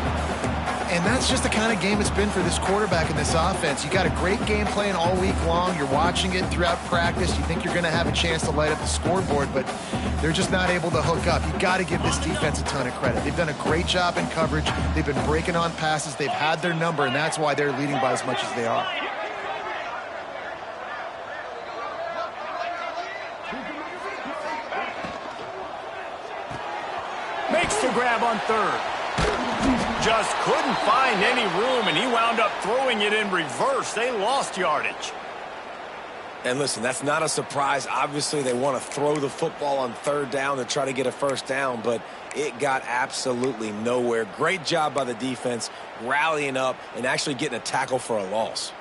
And that's just the kind of game it's been for this quarterback in this offense. You got a great game plan all week long. You're watching it throughout practice. You think you're going to have a chance to light up the scoreboard, but they're just not able to hook up. You got to give this defense a ton of credit. They've done a great job in coverage. They've been breaking on passes. They've had their number, and that's why they're leading by as much as they are. Makes the grab on 3rd. Just couldn't find any room, and he wound up throwing it in reverse. They lost yardage. And listen, that's not a surprise. Obviously, they want to throw the football on 3rd down to try to get a first down, but it got absolutely nowhere. Great job by the defense, rallying up and actually getting a tackle for a loss.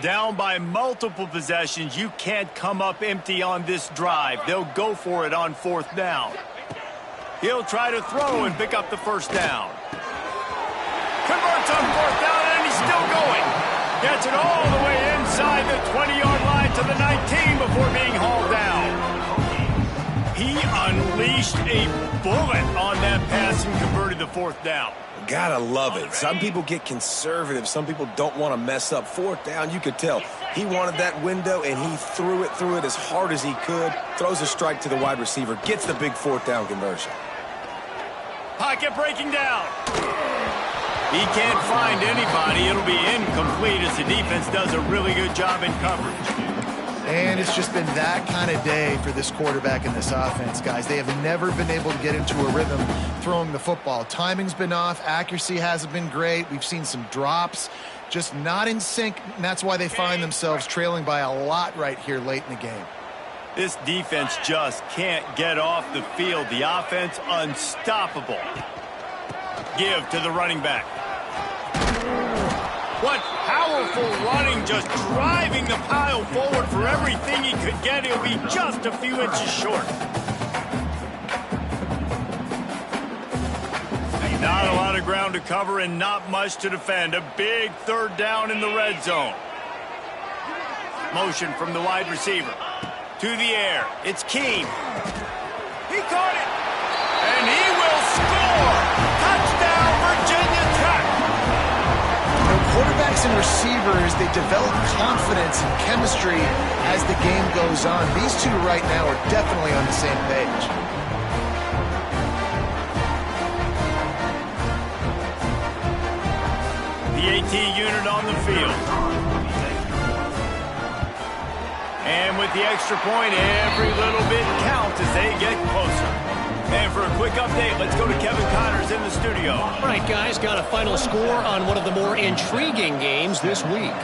Down by multiple possessions, you can't come up empty on this drive. They'll go for it on 4th down. He'll try to throw and pick up the first down. Converts on 4th down, and he's still going. Gets it all the way inside the 20-yard line to the 19 before being hauled down. He unleashed a bullet on that pass and converted the 4th down. Gotta love it. Some people get conservative. Some people don't want to mess up. 4th down, you could tell. He wanted that window, and he threw it as hard as he could. Throws a strike to the wide receiver. Gets the big 4th down conversion. Pocket breaking down. He can't find anybody. It'll be incomplete as the defense does a really good job in coverage. And it's just been that kind of day for this quarterback in this offense, guys. They have never been able to get into a rhythm throwing the football. Timing's been off. Accuracy hasn't been great. We've seen some drops, just not in sync, and that's why they find themselves trailing by a lot right here late in the game. This defense just can't get off the field. The offense unstoppable. Give to the running back. What powerful running, just driving the pile forward for everything he could get. He'll be just a few inches short. Not a lot of ground to cover and not much to defend. A big 3rd down in the red zone. Motion from the wide receiver. To the air. It's Keem. He caught it. And he will score. Touchdown, Virginia Tech. No quarterbacks and receivers, they develop confidence and chemistry as the game goes on. These two right now are definitely on the same page. The AT unit on the field. And with the extra point, every little bit counts as they get closer. And for a quick update, let's go to Kevin Connors in the studio. All right, guys, got a final score on one of the more intriguing games this week.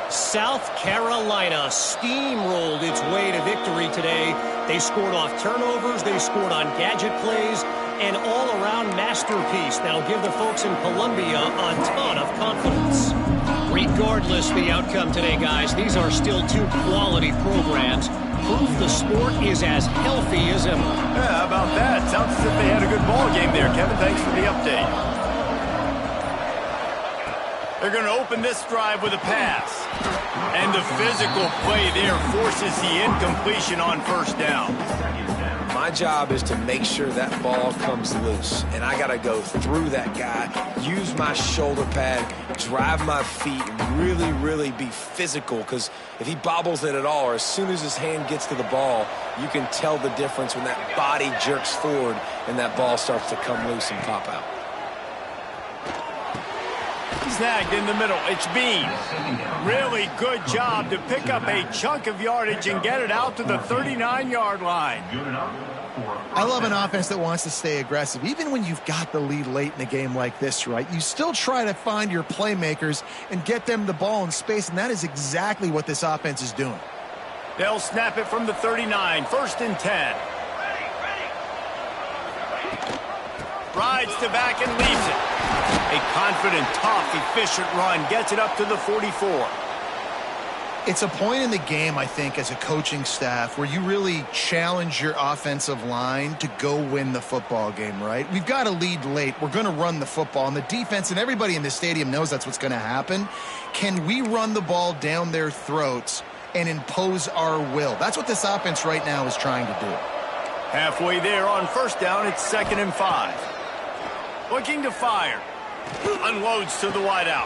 South Carolina steamrolled its way to victory today. They scored off turnovers, they scored on gadget plays, an all-around masterpiece that'll give the folks in Columbia a ton of confidence. Regardless the outcome today, guys, these are still two quality programs. Proof the sport is as healthy as ever. Yeah, how about that? Sounds as if they had a good ball game there, Kevin. Thanks for the update. They're going to open this drive with a pass. And the physical play there forces the incompletion on first down. My job is to make sure that ball comes loose, and I got to go through that guy, use my shoulder pad, drive my feet, and really, really be physical, because if he bobbles it at all, or as soon as his hand gets to the ball, you can tell the difference when that body jerks forward and that ball starts to come loose and pop out. Snagged in the middle. It's Bean. Really good job to pick up a chunk of yardage and get it out to the 39-yard line. I love an offense that wants to stay aggressive. Even when you've got the lead late in the game like this, right, you still try to find your playmakers and get them the ball in space, and that is exactly what this offense is doing. They'll snap it from the 39, 1st and 10. Rides to back and leaves it. A confident, tough, efficient run gets it up to the 44. It's a point in the game, I think, as a coaching staff where you really challenge your offensive line to go win the football game, right? We've got a lead late. We're going to run the football. And the defense and everybody in the stadium knows that's what's going to happen. Can we run the ball down their throats and impose our will? That's what this offense right now is trying to do. Halfway there on first down, it's 2nd and 5. Looking to fire. Unloads to the wideout.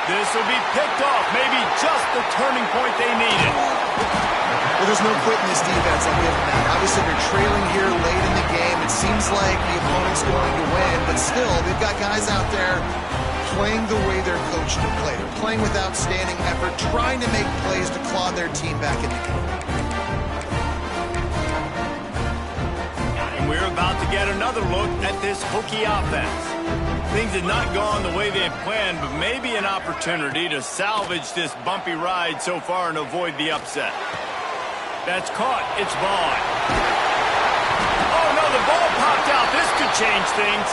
This will be picked off. Maybe just the turning point they needed. Well, there's no quitting this defense. I'll give them that. Obviously, they're trailing here late in the game. It seems like the opponent's going to win, but still, they've got guys out there playing the way they're coached to play. They're playing with outstanding effort, trying to make plays to claw their team back in the game. And we're about to get another look at this Hokie offense. Things had not gone the way they had planned, but maybe an opportunity to salvage this bumpy ride so far and avoid the upset. That's caught. It's Vaughn. Oh, no, the ball popped out. This could change things.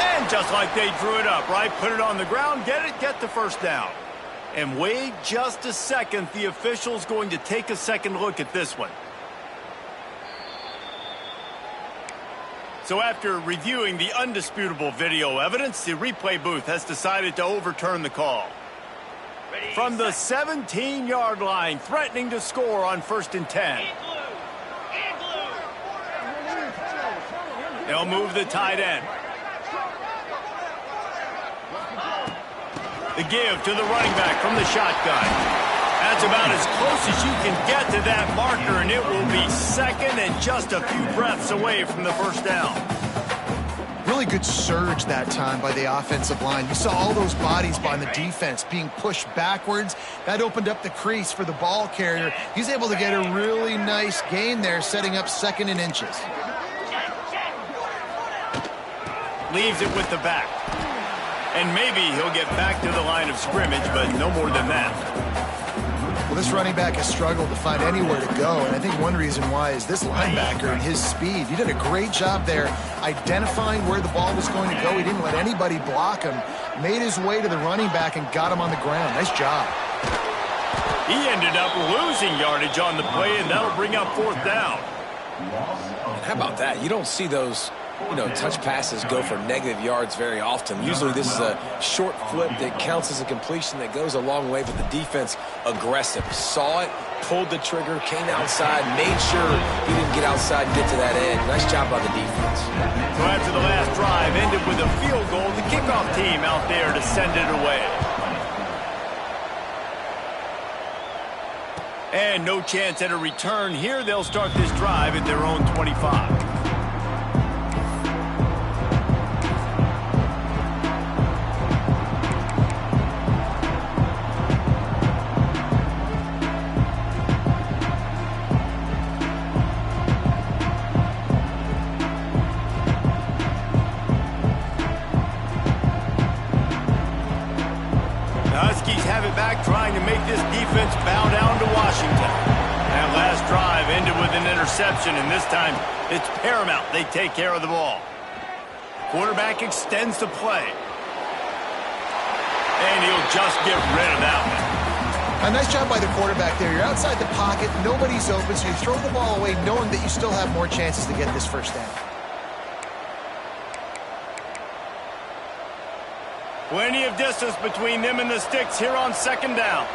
And just like they drew it up, right? Put it on the ground, get the first down. And wait just a second. The official's going to take a second look at this one. So after reviewing the undisputable video evidence, the replay booth has decided to overturn the call. From the 17-yard line, threatening to score on 1st and 10. They'll move the tight end. The give to the running back from the shotgun. That's about as close as you can get to that marker, and it will be 2nd and just a few breaths away from the first down. Really good surge that time by the offensive line. You saw all those bodies by the defense being pushed backwards. That opened up the crease for the ball carrier. He's able to get a really nice gain there, setting up 2nd and inches. Leaves it with the back. And maybe he'll get back to the line of scrimmage, but no more than that. Well, this running back has struggled to find anywhere to go, and I think one reason why is this linebacker and his speed. He did a great job there identifying where the ball was going to go. He didn't let anybody block him, made his way to the running back and got him on the ground. Nice job. He ended up losing yardage on the play, and that'll bring up 4th down. How about that? You don't see those, touch passes go for negative yards very often. Usually this is a short flip that counts as a completion that goes a long way, but the defense aggressive. Saw it, pulled the trigger, came outside, made sure he didn't get outside and get to that edge. Nice job by the defense. So after the last drive ended with a field goal, the kickoff team out there to send it away. And no chance at a return here. They'll start this drive at their own 25. Trying to make this defense bow down to Washington. That last drive ended with an interception, and this time it's paramount they take care of the ball. Quarterback extends the play. And he'll just get rid of that one. A nice job by the quarterback there. You're outside the pocket, nobody's open, so you throw the ball away knowing that you still have more chances to get this first down. Plenty of distance between them and the sticks here on second down.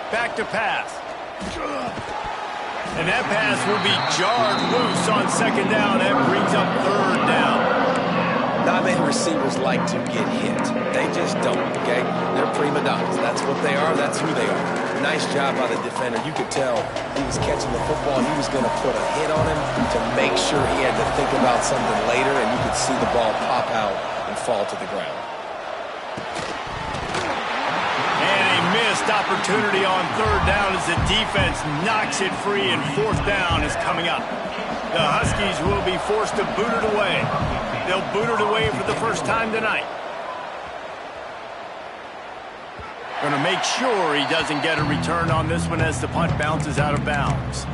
Back to pass. And that pass will be jarred loose on second down. That brings up third down. Not many receivers like to get hit. They just don't, okay? They're prima donnas. That's what they are. That's who they are. Nice job by the defender. You could tell he was catching the football. He was going to put a hit on him to make sure he had to think about something later, and you could see the ball pop out and fall to the ground. And a missed opportunity on third down as the defense knocks it free, and fourth down is coming up. The Huskies will be forced to boot it away. They'll boot it away for the first time tonight. Going to make sure he doesn't get a return on this one as the punt bounces out of bounds.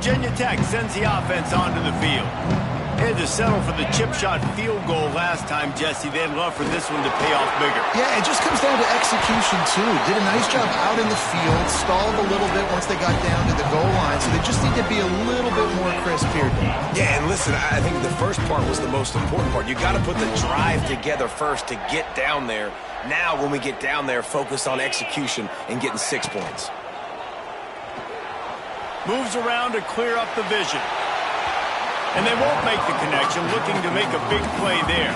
Virginia Tech sends the offense onto the field. They had to settle for the chip shot field goal last time, Jesse. They'd love for this one to pay off bigger. Yeah, it just comes down to execution, too. Did a nice job out in the field, stalled a little bit once they got down to the goal line, so they just need to be a little bit more crisp here. Yeah, and listen, I think the first part was the most important part. You got to put the drive together first to get down there. Now, when we get down there, focus on execution and getting 6 points. Moves around to clear up the vision. And they won't make the connection, looking to make a big play there.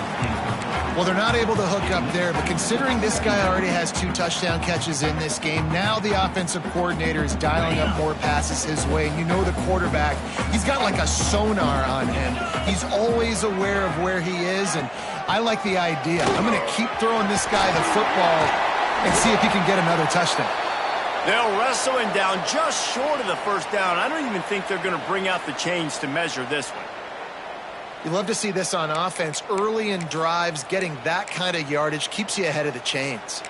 Well, they're not able to hook up there, but considering this guy already has 2 touchdown catches in this game, now the offensive coordinator is dialing up more passes his way. And you know the quarterback, he's got like a sonar on him. He's always aware of where he is, and I like the idea. I'm going to keep throwing this guy the football and see if he can get another touchdown. They'll wrestle him down just short of the first down. I don't even think they're going to bring out the chains to measure this one. You love to see this on offense. Early in drives, getting that kind of yardage keeps you ahead of the chains.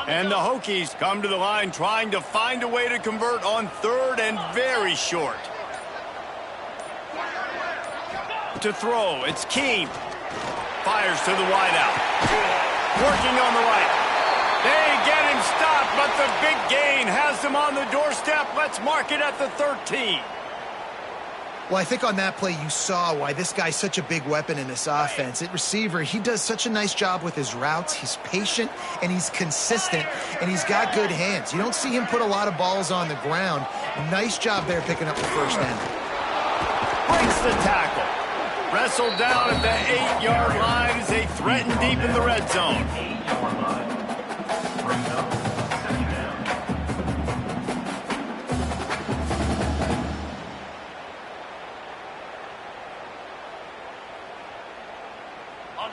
And the Hokies come to the line trying to find a way to convert on third and very short. To throw, it's Keene. Fires to the wideout. Working on the right. They get him stopped, but the big gain has them on the doorstep. Let's mark it at the 13. Well, I think on that play you saw why this guy's such a big weapon in this offense. At receiver, he does such a nice job with his routes. He's patient, and he's consistent, and he's got good hands. You don't see him put a lot of balls on the ground. Nice job there picking up the first down. Breaks the tackle. Wrestled down at the 8-yard line as they threaten deep in the red zone. 8-yard line. Brings up second down.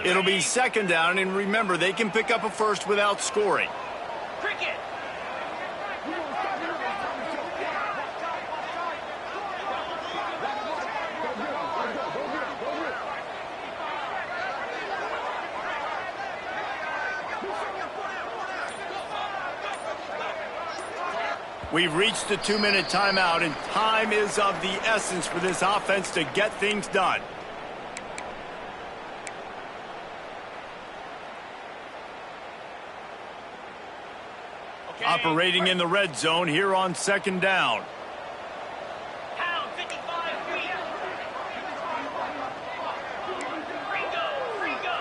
It'll be second down, and remember, they can pick up a first without scoring. Cricket. We've reached the 2-minute timeout, and time is of the essence for this offense to get things done. Operating in the red zone here on 2nd down. Pound 55 feet. Free go.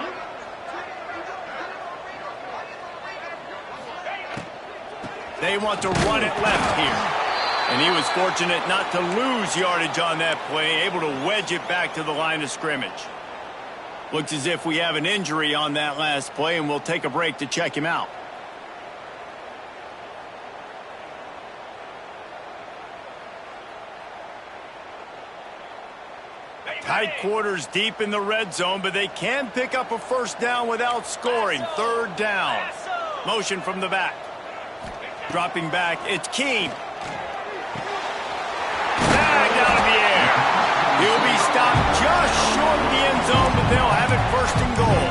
They want to run it left here. And he was fortunate not to lose yardage on that play, able to wedge it back to the line of scrimmage. Looks as if we have an injury on that last play, and we'll take a break to check him out. Tight quarters deep in the red zone, but they can pick up a first down without scoring. 3rd down. Motion from the back. Dropping back, it's Keene. Bagged out of the air. He'll be stopped just short of the end zone, but they'll have it 1st and goal.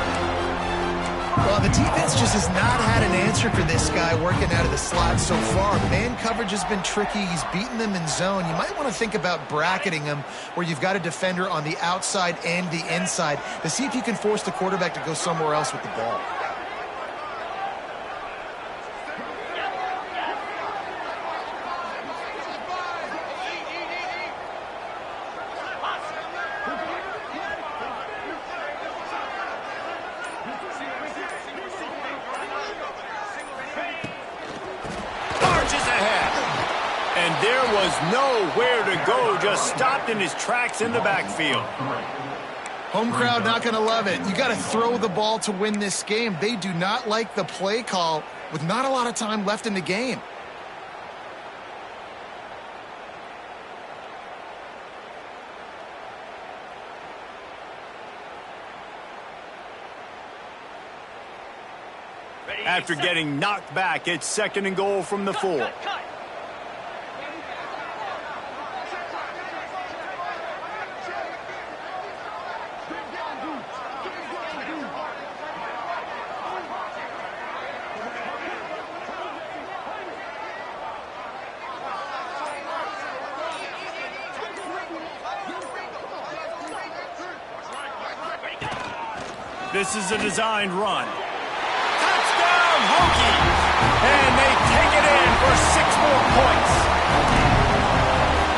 Well, the defense just has not had an answer for this guy working out of the slot so far. Man coverage has been tricky. He's beaten them in zone. You might want to think about bracketing him where you've got a defender on the outside and the inside to see if you can force the quarterback to go somewhere else with the ball. Nowhere to go, just stopped in his tracks in the backfield. Home crowd not going to love it. You got to throw the ball to win this game. They do not like the play call with not a lot of time left in the game. After getting knocked back, it's 2nd and goal from the 4. This is a designed run. Touchdown, Hokies! And they take it in for 6 more points.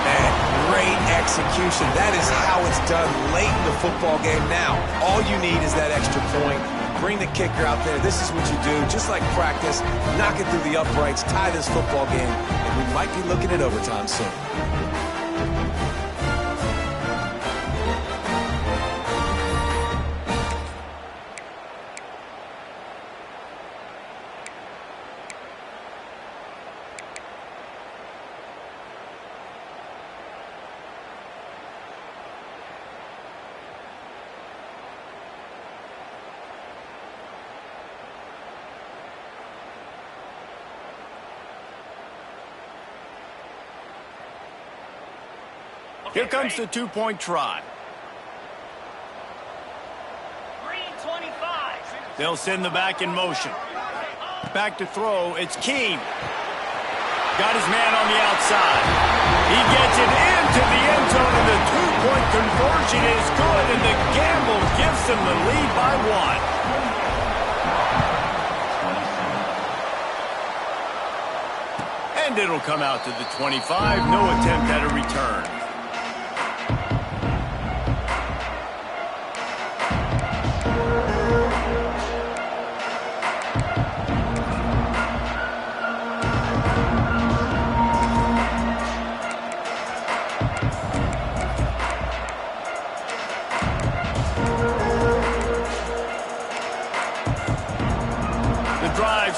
Man, great execution. That is how it's done late in the football game now. All you need is that extra point. Bring the kicker out there. This is what you do. Just like practice, knock it through the uprights, tie this football game, and we might be looking at overtime soon. Here comes the 2-point try. Green 25. They'll send the back in motion. Back to throw, it's Keene. Got his man on the outside. He gets it into the end zone, and the 2-point conversion is good, and the gamble gives them the lead by 1. And it'll come out to the 25. No attempt at a return.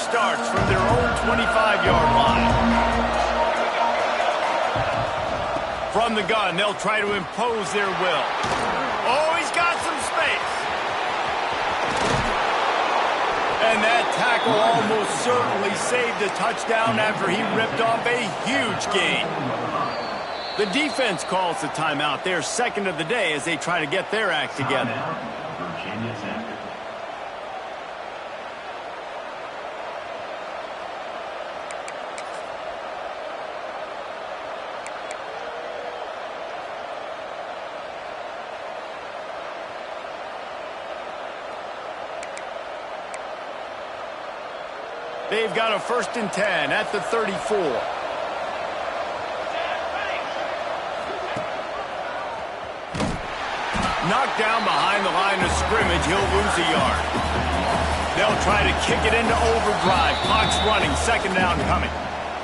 Starts from their own 25-yard line. From the gun, they'll try to impose their will. Oh, he's got some space. And that tackle almost certainly saved a touchdown after he ripped off a huge gain. The defense calls the timeout. They're 2nd of the day as they try to get their act together. Virginia Tech. They've got a 1st and 10 at the 34. Knocked down behind the line of scrimmage, he'll lose a yard. They'll try to kick it into overdrive. Clock's running, 2nd down coming.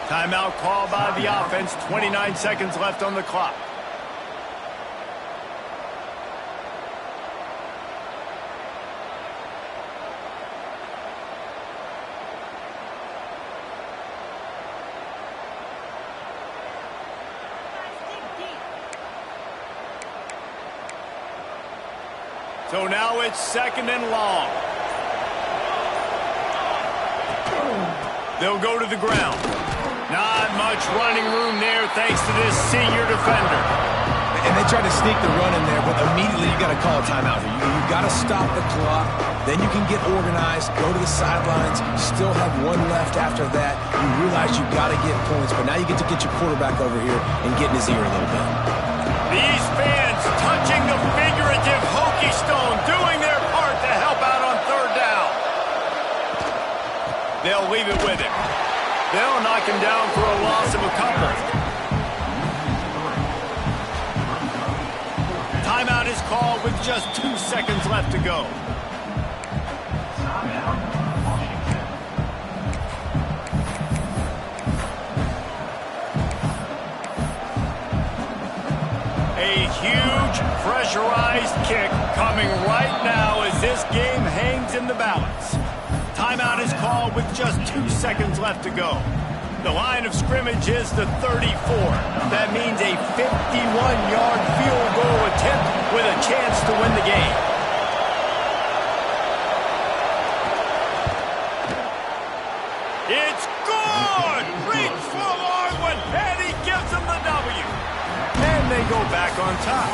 Timeout called by the offense, 29 seconds left on the clock. So now it's 2nd and long. They'll go to the ground. Not much running room there thanks to this senior defender. And they try to sneak the run in there, but immediately you got to call a timeout here. You've got to stop the clock. Then you can get organized, go to the sidelines, still have one left after that. You realize you've got to get points, but now you get to get your quarterback over here and get in his ear a little bit. These fans touching the figurative hokey stone, doing their part to help out on 3rd down. They'll leave it with him. They'll knock him down for a loss of a couple. Timeout is called with just 2 seconds left to go. A huge pressurized kick coming right now as this game hangs in the balance. Timeout is called with just 2 seconds left to go. The line of scrimmage is the 34. That means a 51-yard field goal attempt with a chance to win the game. It's good! Reach for Larwin, and he gives them the W. And they go back on top.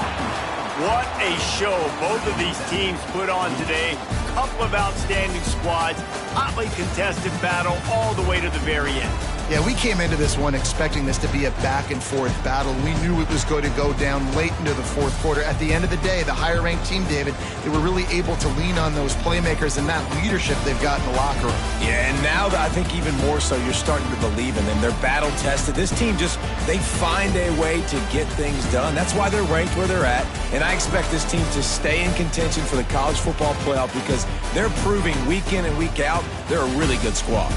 What a show both of these teams put on today. Couple of outstanding squads, hotly contested battle all the way to the very end. Yeah, we came into this one expecting this to be a back-and-forth battle. We knew it was going to go down late into the 4th quarter. At the end of the day, the higher-ranked team, David, they were really able to lean on those playmakers and that leadership they've got in the locker room. Yeah, and now I think even more so, you're starting to believe in them. They're battle-tested. This team they find a way to get things done. That's why they're ranked where they're at. And I expect this team to stay in contention for the college football playoff because they're proving week in and week out they're a really good squad.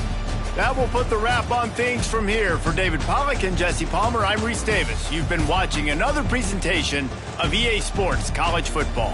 That will put the wrap on things from here. For David Pollack and Jesse Palmer, I'm Reese Davis. You've been watching another presentation of EA Sports College Football.